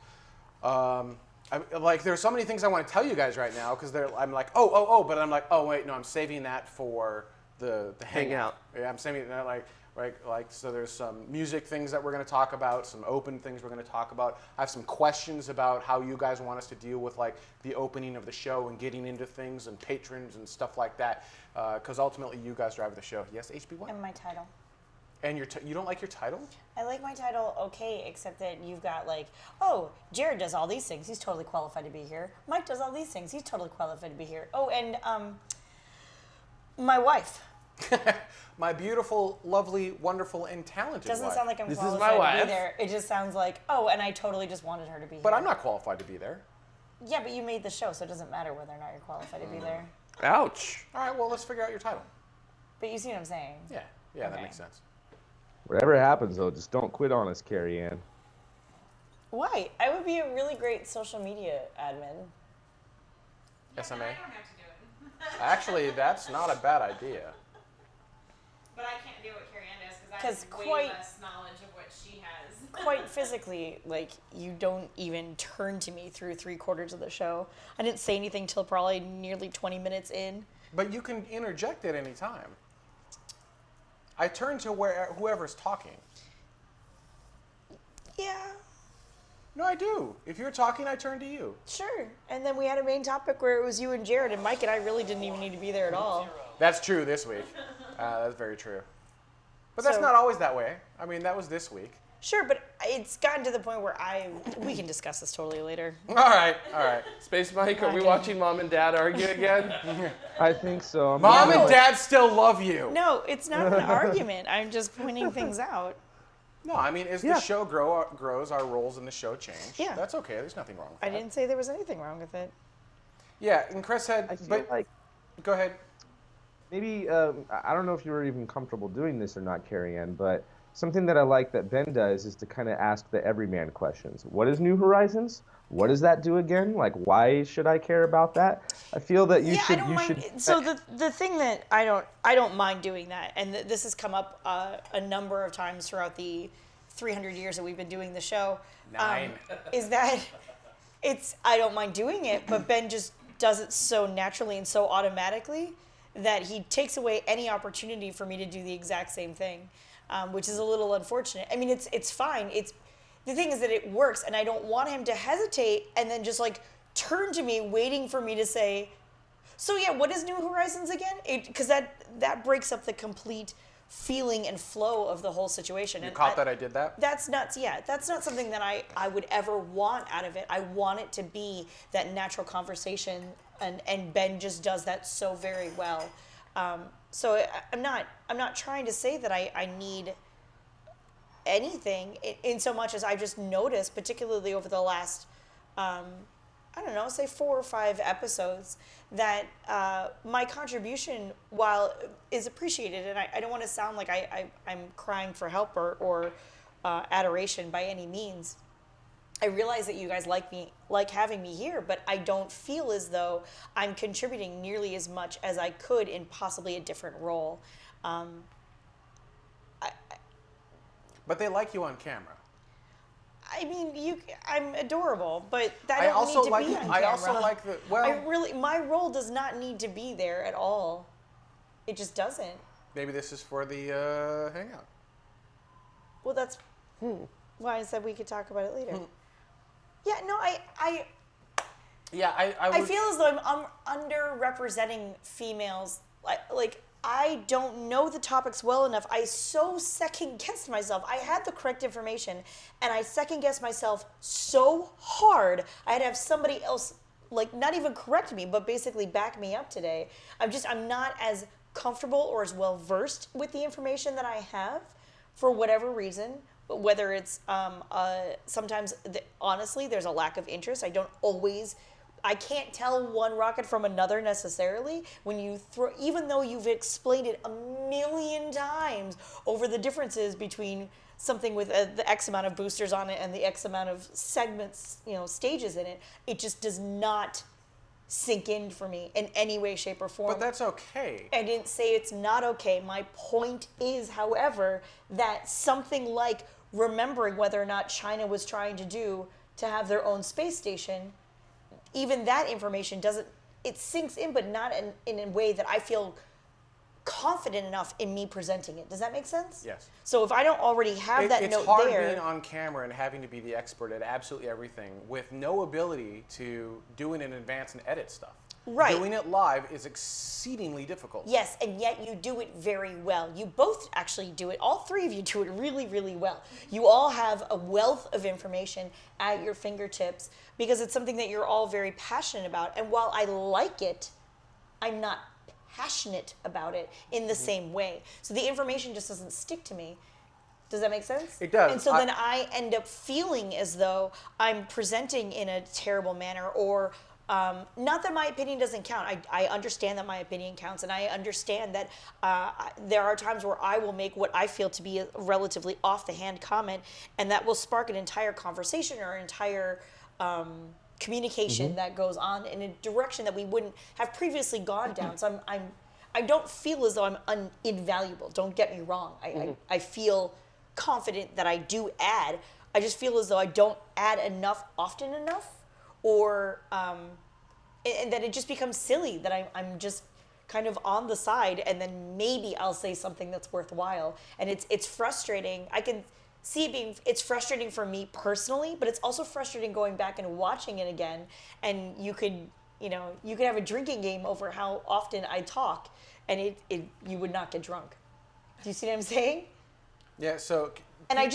There's so many things I want to tell you guys right now because I'm like, but I'm like, oh wait, no, I'm saving that for the hangout. Yeah, I'm saving that so there's some music things that we're going to talk about, some open things we're going to talk about. I have some questions about how you guys want us to deal with like the opening of the show and getting into things and patrons and stuff like that, because ultimately you guys drive the show. Yes, HB1? And my title. And you don't like your title? I like my title okay, except that you've got like, oh, Jared does all these things. He's totally qualified to be here. Mike does all these things. He's totally qualified to be here. Oh, and my wife. My beautiful, lovely, wonderful, and talented Doesn't wife. sound like I'm This is qualified my to wife. be there. It just sounds like, oh, and I totally just wanted her to be here. But I'm not qualified to be there. Yeah, but you made the show, so it doesn't matter whether or not you're qualified to be there. Ouch. All right, well, let's figure out your title. But you see what I'm saying? Yeah, that Okay. makes sense. whatever happens though, just don't quit on us, Carrie Ann. Why? I would be a really great social media admin. Yeah, SMA? but I don't have to do it. Actually, that's not a bad idea. But I can't do what Carrie Ann does because I 'Cause have way quite- less knowledge of what she has. Quite physically, like, you don't even turn to me through 3/4 of the show. I didn't say anything till probably nearly 20 minutes in. But you can interject at any time. I turn to whoever's talking. Yeah, No, I do. If you're talking, I turn to you. sure. And then we had a main topic where it was you and Jared, and Mike and I really didn't even need to be there at all. That's true this week. That's very true. But that's So- not always that way. I mean, that was this week. Sure, but it's gotten to the point where we can discuss this totally later. All right. Space Mike, are we watching Mom and Dad argue again? I think so. Mom No. and Dad still love you. No, it's not an argument. I'm just pointing things out. No, I mean, as Yeah. the show grows, our roles in the show change. Yeah. That's okay. There's nothing wrong with I that. didn't say there was anything wrong with it. Yeah, and Chris had, I feel but like go ahead. maybe I don't know if you were even comfortable doing this or not, Carrie Ann, but something that I like that Ben does is to kind of ask the everyman questions. What is New Horizons? What does that do again? Like, why should I care about that? I feel that you should. I don't you mind. should. So the thing that I don't mind doing that, and this has come up a number of times throughout the 300 years that we've been doing the show. 9. Is that I don't mind doing it, but Ben just does it so naturally and so automatically that he takes away any opportunity for me to do the exact same thing, which is a little unfortunate. I mean, it's fine. The thing is that it works, and I don't want him to hesitate and then just like turn to me, waiting for me to say, "So yeah, what is New Horizons again?" Because that breaks up the complete feeling and flow of the whole situation. You caught that I did that? That's not something that I would ever want out of it. I want it to be that natural conversation, and Ben just does that so very well. So I'm not trying to say that I need anything in so much as I just noticed, particularly over the last I don't know, say 4 or 5 episodes, that my contribution, while is appreciated, and I don't want to sound like I'm crying for help or adoration by any means. I realize that you guys like having me here, but I don't feel as though I'm contributing nearly as much as I could in possibly a different role. But they like you on camera. I mean, I'm adorable, but that I don't also need to like. be on camera. I also like the. Well, My role does not need to be there at all. It just doesn't. maybe this is for the hangout. Well, that's why I said we could talk about it later. Yeah, no, Yeah, I I would, feel as though I'm underrepresenting females. Like I don't know the topics well enough. I so second guessed myself. I had the correct information, and I second guessed myself so hard. I had to have somebody else, like, not even correct me, but basically back me up today. I'm not as comfortable or as well versed with the information that I have, for whatever reason. But whether it's sometimes, honestly, there's a lack of interest. I can't tell one rocket from another necessarily when you throw, even though you've explained it a million times over the differences between something with the X amount of boosters on it and the X amount of segments, stages in it. It just does not sink in for me in any way, shape, or form. but that's okay. I didn't say it's not okay. My point is, however, that something like remembering whether or not China was trying to have their own space station, even that information it sinks in, but not in a way that I feel confident enough in me presenting it. Does that make sense? Yes. So if I don't already have that It's note hard there, being on camera and having to be the expert at absolutely everything with no ability to do it in advance and edit stuff. Right. Doing it live is exceedingly difficult. yes, and yet you do it very well. You both actually do it. All three of you do it really, really well. You all have a wealth of information at your fingertips because it's something that you're all very passionate about. And while I like it, I'm not passionate about it in the same way. So the information just doesn't stick to me. Does that make sense? It does. And so then I end up feeling as though I'm presenting in a terrible manner, or not that my opinion doesn't count. I understand that my opinion counts, and I understand that there are times where I will make what I feel to be a relatively off-the-hand comment, and that will spark an entire conversation or an entire communication that goes on in a direction that we wouldn't have previously gone down. So I don't feel as though I'm invaluable. Don't get me wrong. I feel confident that I do add. I just feel as though I don't add enough often enough, or and that it just becomes silly that I'm just kind of on the side, and then maybe I'll say something that's worthwhile. And it's frustrating. I can see it being, it's frustrating for me personally, but it's also frustrating going back and watching it again. And you could have a drinking game over how often I talk, and you would not get drunk. Do you see what I'm saying? Yeah, so And I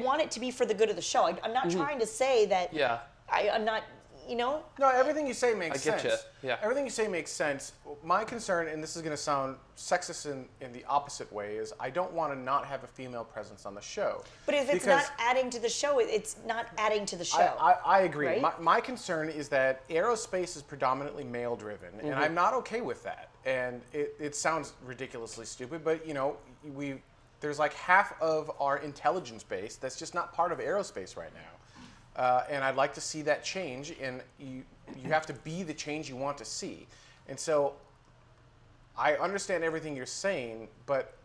want it to be for the good of the show. I'm not trying to say that. Yeah. I'm not. no, everything you say makes I get sense. you, yeah. Everything you say makes sense. My concern, and this is going to sound sexist in the opposite way, is I don't want to not have a female presence on the show. But if it's not adding to the show, it's not adding to the show. I agree. Right? My concern is that aerospace is predominantly male-driven, and I'm not okay with that. And it sounds ridiculously stupid, but there's like half of our intelligence base that's just not part of aerospace right now. And I'd like to see that change, and you have to be the change you want to see. And so I understand everything you're saying, but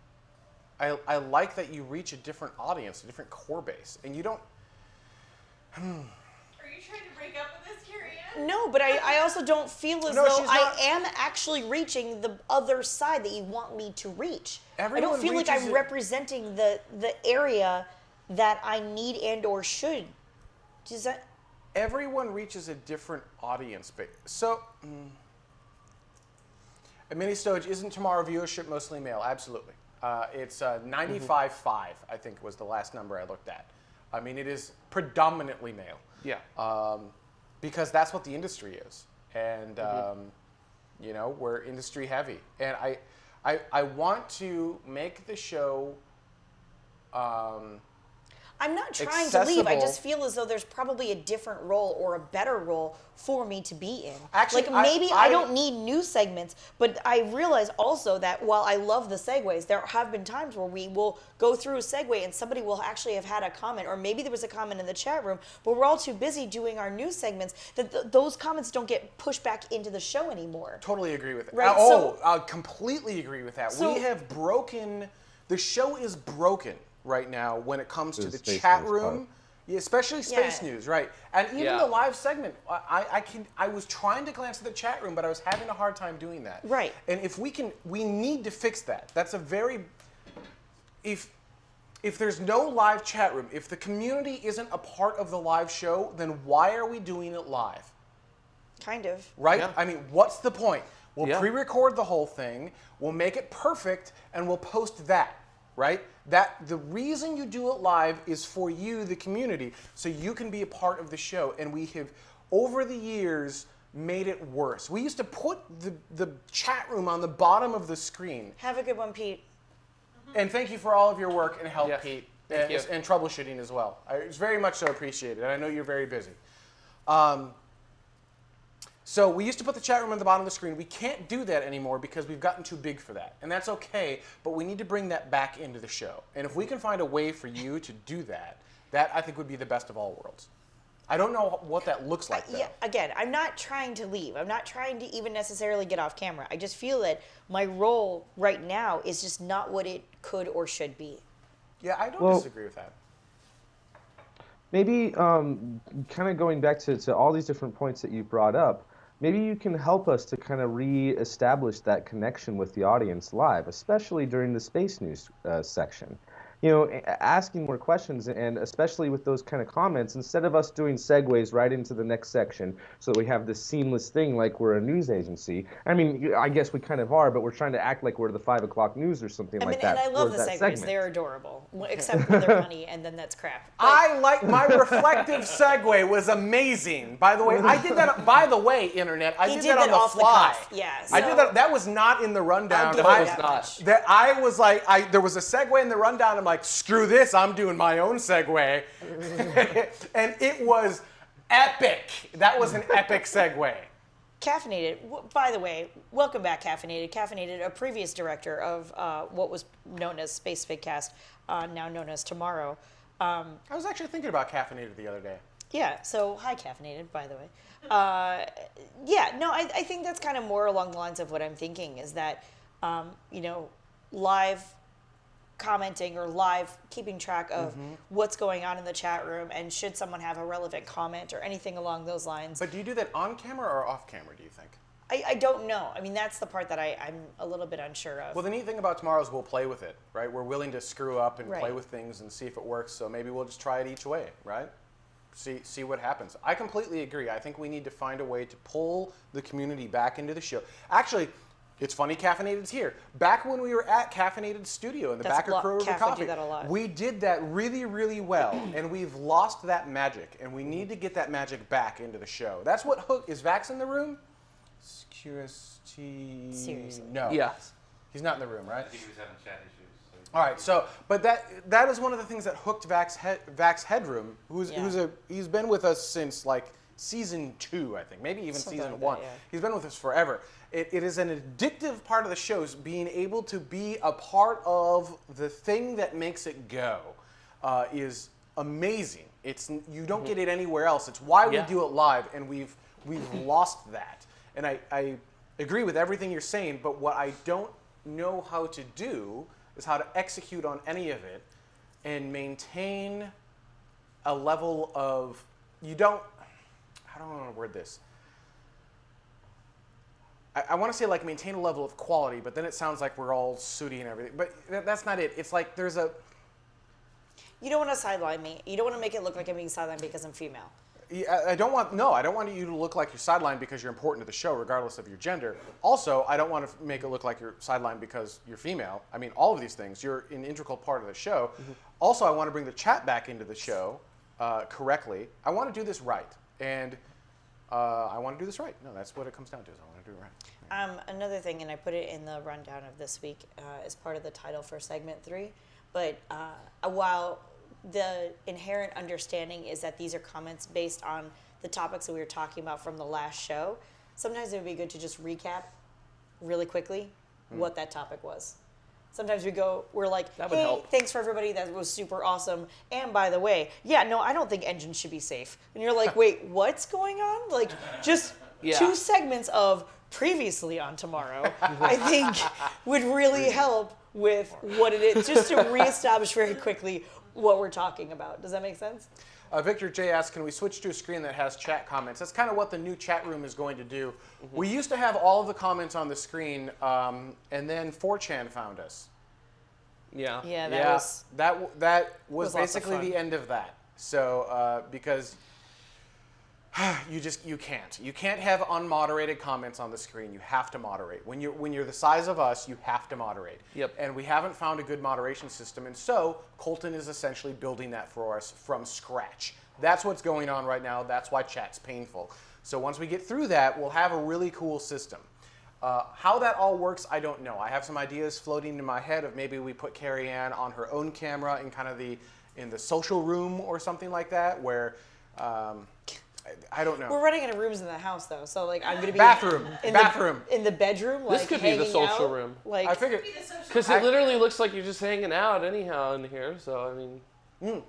I like that you reach a different audience, a different core base, and you don't. Are you trying to break up with this, Carrie? No, but I also don't feel as No, though she's I not. am actually reaching the other side that you want me to reach. I Everyone don't feel like reaches I'm it. representing the area that I need and or should. Does that? Everyone reaches a different audience base. So, at Mini Stowage, isn't tomorrow viewership mostly male? Absolutely. It's 95.5, I think was the last number I looked at. I mean, it is predominantly male. Yeah. Because that's what the industry is. And, we're industry heavy. And I want to make the show I'm not trying to leave. I accessible. just feel as though there's probably a different role or a better role for me to be in. Actually, like maybe I I don't need new segments, but I realize also that while I love the segues, there have been times where we will go through a segue and somebody will actually have had a comment, or maybe there was a comment in the chat room, but we're all too busy doing our news segments that those comments don't get pushed back into the show anymore. Totally agree with it. Right, I completely agree with that. So- We have broken, the show is broken right now when it comes to The the Space chat News room, part. yeah, especially Space Yeah. News, right? And even Yeah. the live segment, I was trying to glance at the chat room, but I was having a hard time doing that. Right. And if we need to fix that. That's a very, if there's no live chat room, if the community isn't a part of the live show, then why are we doing it live? Kind of. Right? Yeah. I mean, what's the point? We'll Yeah. pre-record the whole thing, we'll make it perfect, and we'll post that, right? That the reason you do it live is for you, the community, so you can be a part of the show. And we have, over the years, made it worse. We used to put the chat room on the bottom of the screen. Have a good one, Pete. And thank you for all of your work and help, Yes. Pete, Thank and, you. and troubleshooting as well. It's very much so appreciated. I know you're very busy. So we used to put the chat room on the bottom of the screen. We can't do that anymore because we've gotten too big for that. And that's okay, but we need to bring that back into the show. And if we can find a way for you to do that, that I think would be the best of all worlds. I don't know what that looks like, though. Yeah, again, I'm not trying to leave. I'm not trying to even necessarily get off camera. I just feel that my role right now is just not what it could or should be. Yeah, I don't Well- disagree with that. Maybe kind of going back to all these different points that you've brought up, maybe you can help us to kind of re-establish that connection with the audience live, especially during the Space News section. You know, asking more questions, and especially with those kind of comments, instead of us doing segues right into the next section so that we have this seamless thing like we're a news agency. I mean, I guess we kind of are, but we're trying to act like we're the 5 o'clock news or something I like mean, that. and I love for the that segues. segment. They're adorable, except when they're funny, and then that's crap. But I like my reflective segue was amazing. By the way, I did that. By the way, internet, I he did did that on the off fly. the cuff. Yeah, I so did that. That was not in the rundown. I'll give I, you was that not. much. that I was like, there was a segue in the rundown. I'm like, screw this. I'm doing my own segue, and it was epic. That was an epic segue. Caffeinated, by the way, welcome back, Caffeinated. Caffeinated, a previous director of what was known as Space Figcast, now known as TMRO. I was actually thinking about caffeinated the other day. Yeah, so hi, Caffeinated, by the way. Yeah, no, I think that's kind of more along the lines of what I'm thinking is that, you know, live commenting or live keeping track of what's going on in the chat room, and should someone have a relevant comment or anything along those lines. But do you do that on camera or off camera, do you think? I don't know. I mean, that's the part that I'm a little bit unsure of. Well, the neat thing about tomorrow is we'll play with it, right? We're willing to screw up and play Right. with things and see if it works. So maybe we'll just try it each way, right? See what happens. I completely agree. I think we need to find a way to pull the community back into the show. Actually, it's funny Caffeinated's here. Back when we were at Caffeinated Studio in the That's back a of lot- Crow River Caff would do Coffee, that a lot. we did that really, really well, and we've lost that magic, and we need to get that magic back into the show. That's what Hook is. Vax in the room? QST. Seriously. No. Yes. He's not in the room, I right? think he was having chat issues. So. All right, so but that is one of the things that hooked Vax Headroom, he's been with us since like season 2, I think, maybe even Something season like that, 1. yeah. He's been with us forever. It is an addictive part of the show, is being able to be a part of the thing that makes it go, is amazing. You don't get it anywhere else. It's why we Yeah. do it live, and we've lost that. And I agree with everything you're saying, but what I don't know how to do is how to execute on any of it and maintain a level of, how do I want to word this? I want to say like maintain a level of quality, but then it sounds like we're all sooty and everything. But that's not it. It's like there's a, You don't want to sideline me. You don't want to make it look like I'm being sidelined because I'm female. I don't want you to look like you're sidelined because you're important to the show, regardless of your gender. Also, I don't want to make it look like you're sidelined because you're female. I mean, all of these things. You're an integral part of the show. Also, I want to bring the chat back into the show correctly. I want to do this right, and I want to do this right. No, that's what it comes down to. Is I want to do it right. Another thing, and I put it in the rundown of this week as part of the title for segment 3, but while the inherent understanding is that these are comments based on the topics that we were talking about from the last show. Sometimes it would be good to just recap really quickly what that topic was. Sometimes we're like, That would hey, help. thanks for everybody. That was super awesome. And by the way, yeah, no, I don't think engines should be safe. And you're like, wait, what's going on? Like, just Yeah. 2 segments of previously on tomorrow, I think would really help with what it is, just to reestablish very quickly what we're talking about. Does that make sense? Victor J asks, can we switch to a screen that has chat comments? That's kind of what the new chat room is going to do. We used to have all of the comments on the screen, and then 4chan found us. Yeah. Yeah, that was was lots of basically fun. the end of that. So because you can't have unmoderated comments on the screen. You have to moderate. When you're the size of us, you have to moderate. Yep. And we haven't found a good moderation system, and so Colton is essentially building that for us from scratch. That's what's going on right now. That's why chat's painful. So once we get through that, we'll have a really cool system. How that all works, I don't know. I have some ideas floating in my head of maybe we put Carrie Ann on her own camera in kind of in the social room or something like that, where I don't know. We're running out of rooms in the house, though. So, like, I'm going to be Bathroom. in the bedroom, like, This could be the hanging social out, room. Like, I figured. Be the social Because I- it literally looks like you're just hanging out anyhow in here. So, I mean, Then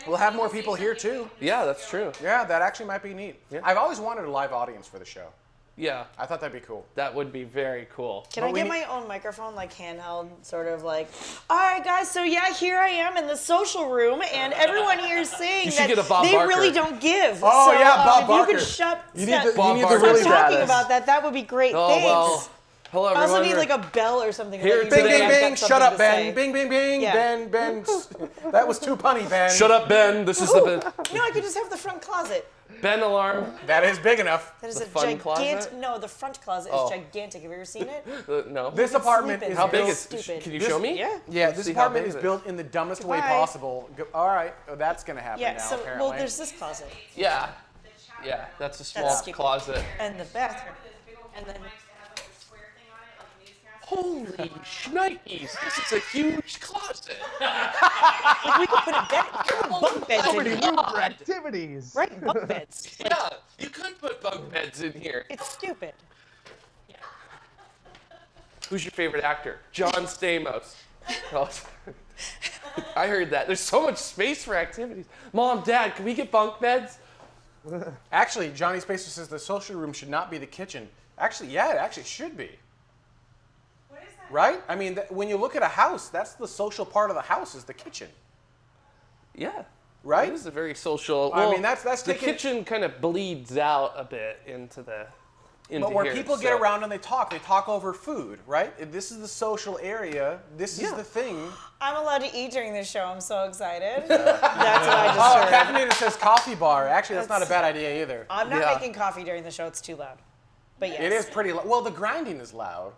We'll if have you more say people here something, too. you can just yeah, that's go. true. Yeah, that actually might be neat. Yeah. I've always wanted a live audience for the show. Yeah, I thought that'd be cool. that would be very cool. Can But I we get need- my own microphone, like handheld, sort of like, all right, guys, so yeah, here I am in the social room, and everyone here is saying You should that get a Bob they Barker. really don't give. Oh, so, yeah, Bob if Barker. you could stop You need the Bob really Barker. talking status. about that, that would be great. Oh, Thanks. well. Hello, I everyone. also need We're- like a bell or something. Here to let you Bing, know bing, that I've bing. got Shut something up, to Ben. say. Bing, bing, bing. Yeah. Ben. That was too punny, Ben. Shut up, Ben. This is the No, I could just have the front closet. Ben alarm. That is big enough. That is The a fun gigantic. closet? No, the front closet Oh. is gigantic. Have you ever seen it? No. This could apartment sleep in is How there. big built. is? Stupid. Can you This- show me? Yeah. Yeah, Let's this see how apartment big is it is. built in the dumbest way Goodbye. possible. All right, that's gonna happen Yeah. now. So, apparently. well, there's this closet Yeah. The chat Yeah. room. That's a small stupid. closet. and the bathroom. One of those big old And then- mics that have like a square thing on it, like a newscaster. Holy shnikes! This is a huge closet. Like, we could put a bed, bunk beds in Many here. new activities. Right, bunk beds. Like, Yeah, you could put bunk beds in here. it's stupid. Who's your favorite actor? John Stamos. Oh, I heard that. There's so much space for activities. Mom, Dad, can we get bunk beds? Actually, Johnny Spacer says the social room should not be the kitchen. Actually, yeah, it actually should be. What is that? Right? I mean, when you look at a house, that's the social part of the house is the kitchen. Yeah. Right? It is a very social. I well, mean, that's the taking- kitchen kind of bleeds out a bit into the. Into But where here, people so- get around and they talk over food, right? If this is the social area. This is Yeah. the thing. I'm allowed to eat during this show. I'm so excited. That's what I just Oh, heard. Caffeinated says coffee bar. Actually, that's not a bad idea either. I'm not Yeah. making coffee during the show. It's too loud. But yes. It is pretty loud. Well, the grinding is loud.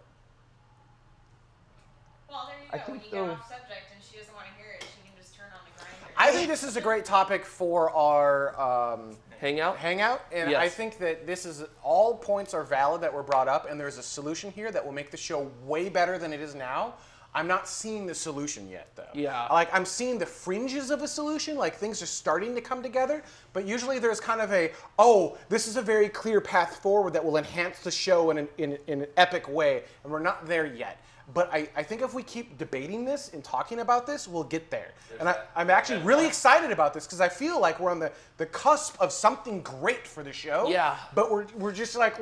Well, there you I go. When think you get the- off subject and she doesn't want to hear it, she can just turn on the grinder. I think this is a great topic for our Hangout? hangout, and Yes. I think that this is all points are valid that were brought up, and there's a solution here that will make the show way better than it is now. I'm not seeing the solution yet, though. Yeah. Like, I'm seeing the fringes of a solution, like things are starting to come together, but usually there's kind of this is a very clear path forward that will enhance the show in an epic way, and we're not there yet. But I think if we keep debating this and talking about this, we'll get there. And I'm actually really excited about this because I feel like we're on the cusp of something great for the show. Yeah. But we're just like,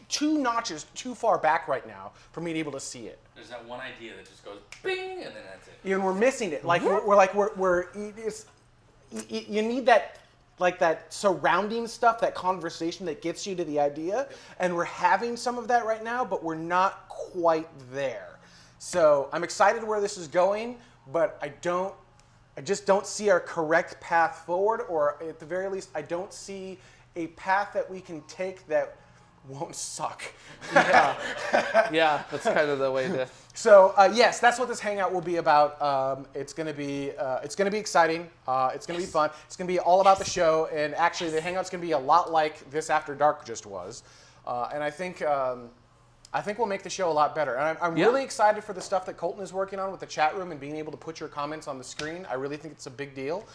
two notches too far back right now from being able to see it. There's that one idea that just goes bing, and then that's it. And we're missing it. Like you need that, like that surrounding stuff, that conversation that gets you to the idea, and we're having some of that right now, but we're not quite there. So I'm excited where this is going, but I just don't see our correct path forward, or at the very least, I don't see a path that we can take that won't suck. Yeah, that's kind of the way to. So yes, that's what this hangout will be about. It's gonna be exciting. It's gonna be fun. It's gonna be all about the show, and actually, the hangout's gonna be a lot like this After Dark just was. And I think I think we'll make the show a lot better. And I'm Yeah. really excited for the stuff that Colton is working on with the chat room and being able to put your comments on the screen. I really think it's a big deal.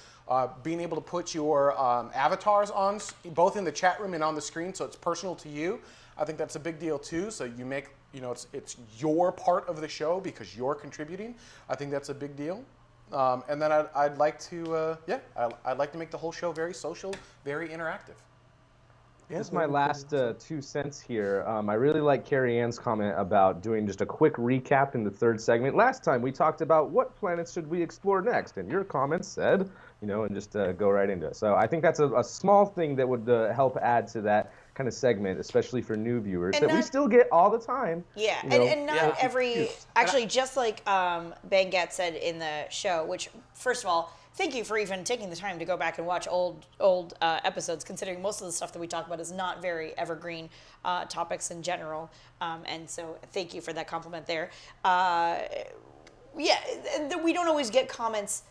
Being able to put your avatars on, both in the chat room and on the screen, so it's personal to you. I think that's a big deal too. So you make, it's your part of the show because you're contributing. I think that's a big deal. And then I'd like to, I'd like to make the whole show very social, very interactive. This is my last 2 cents here. I really like Carrie Ann's comment about doing just a quick recap in the third segment. Last time we talked about what planets should we explore next, and your comments said, and just go right into it. So I think that's a small thing that would help add to that kind of segment, especially for new viewers, And that we not- still get all the time. Yeah, and not Yeah. every, actually, just like Ben Gatz said in the show, which, first of all, thank you for even taking the time to go back and watch old episodes, considering most of the stuff that we talk about is not very evergreen topics in general. And so thank you for that compliment there. We don't always get comments.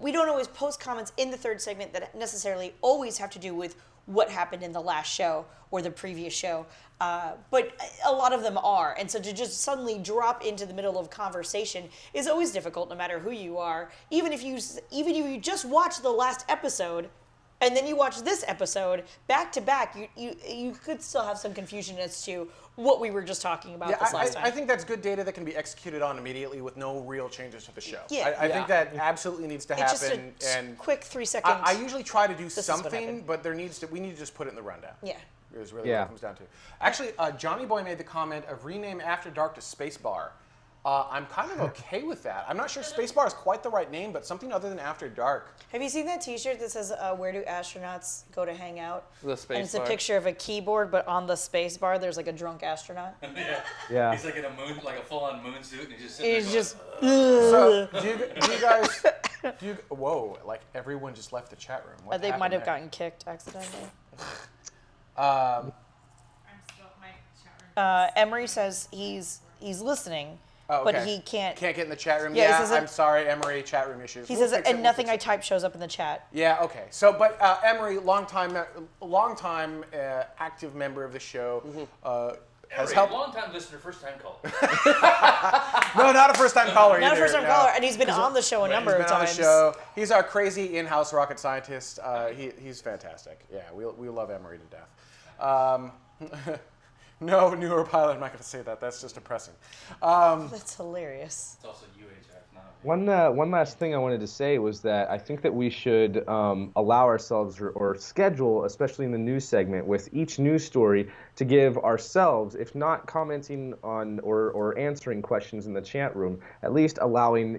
We don't always post comments in the third segment that necessarily always have to do with what happened in the last show or the previous show. But a lot of them are. And so to just suddenly drop into the middle of conversation is always difficult, no matter who you are. Even if you just watch the last episode and then you watch this episode back to back, you could still have some confusion as to what we were just talking about this last time. I think that's good data that can be executed on immediately with no real changes to the show. Yeah. I think that absolutely needs to It's just happen. a And quick 3 seconds. I usually try to do is what something, happened. but we need to just put it in the rundown. Yeah. Is really what it comes down to. Actually, Johnny Boy made the comment of rename After Dark to Spacebar. I'm kind of okay with that. I'm not sure Spacebar is quite the right name, but something other than After Dark. Have you seen that T-shirt that says "Where do astronauts go to hang out"? The space And it's a bar. picture of a keyboard, but on the space bar, there's like a drunk astronaut. Yeah. He's like in a full-on moon suit, and he's just sitting It's there just So, do you guys? Whoa! Like everyone just left the chat room. What they might happened have there? gotten kicked accidentally. I'm still my chat room. Emery says he's listening, Oh, but okay. he can't. Can't get in the chat room. Yeah, he Yeah, says it- I'm sorry, Emery. Chat room issues. He We'll says, fix it, and we'll nothing fix I it. type shows up in the chat. Yeah, okay. So, but Emery, longtime active member of the show, has helped. Long-time listener, first-time caller. No, not a first-time caller Not a either, first-time no. caller, and he's been on the show a number He's of been on the times. show. He's our crazy in-house rocket scientist. He's fantastic. Yeah, we love Emery to death. No, newer pilot. I'm not going to say that. That's just depressing. That's hilarious. It's also UHF, not One last thing I wanted to say was that I think that we should allow ourselves or schedule, especially in the news segment, with each news story to give ourselves, if not commenting on or answering questions in the chat room, at least allowing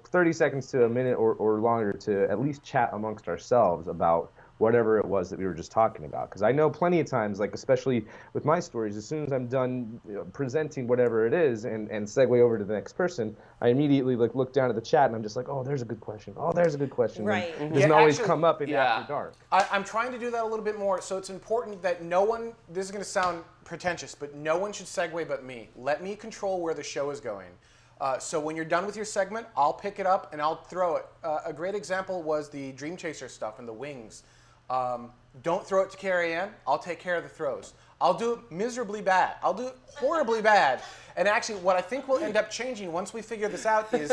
30 seconds to a minute or longer to at least chat amongst ourselves about whatever it was that we were just talking about. Because I know plenty of times, like especially with my stories, as soon as I'm done presenting whatever it is and segue over to the next person, I immediately look down at the chat and I'm just like, oh, there's a good question. Oh, there's a good question. Right. And it doesn't Yeah, always actually- come up in Yeah. After Dark. I'm trying to do that a little bit more. So it's important that no one. This is going to sound pretentious, but no one should segue but me. Let me control where the show is going. So when you're done with your segment, I'll pick it up and I'll throw it. A great example was the Dream Chaser stuff and the wings. Don't throw it to Carrie Ann. I'll take care of the throws. I'll do it miserably bad. I'll do it horribly bad. And actually, what I think will end up changing once we figure this out is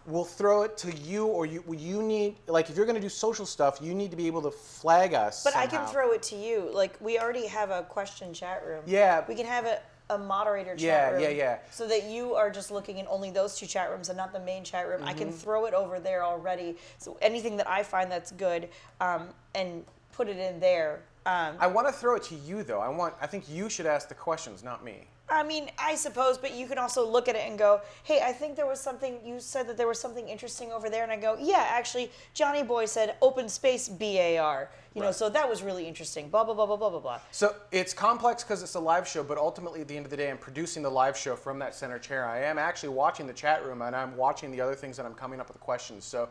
we'll throw it to you, or you need, like, if you're going to do social stuff, you need to be able to flag us. But I somehow. can throw it to you. Like, we already have a question chat room. Yeah. We can have a moderator chat Yeah, room. yeah. So that you are just looking in only those two chat rooms and not the main chat room. I can throw it over there already. So anything that I find that's good, and put it in there. I want to throw it to you, though. I think you should ask the questions, not me. I mean, I suppose, but you can also look at it and go, hey, I think there was something, you said that there was something interesting over there. And I go, yeah, actually, Johnny Boy said open space BAR. So that was really interesting. Blah, blah, blah, blah, blah, blah, blah. So it's complex because it's a live show, but ultimately at the end of the day, I'm producing the live show from that center chair. I am actually watching the chat room, and I'm watching the other things that I'm coming up with questions. So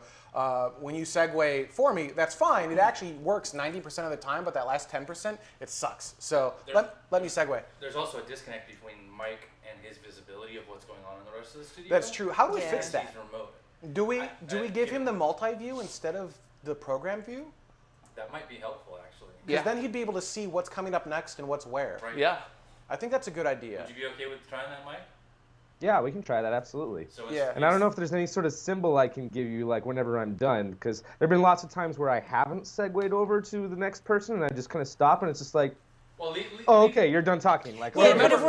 when you segue for me, that's fine. It actually works 90% of the time, but that last 10%, it sucks. So let me segue. There's also a disconnect between Mike and his visibility of what's going on in the rest of the studio. That's true. How do we Yeah. fix He's that? remote. Do we I give him the multi-view instead of the program view? That might be helpful, actually. Because Yeah. then he'd be able to see what's coming up next and what's where. Right. Yeah. I think that's a good idea. Would you be okay with trying that, Mike? Yeah, we can try that, absolutely. So Yeah. And I don't know if there's any sort of symbol I can give you, like, whenever I'm done, because there have been lots of times where I haven't segued over to the next person, and I just kind of stop, and it's just like, Well, oh, okay, you're done talking. Like, Yeah, okay. but if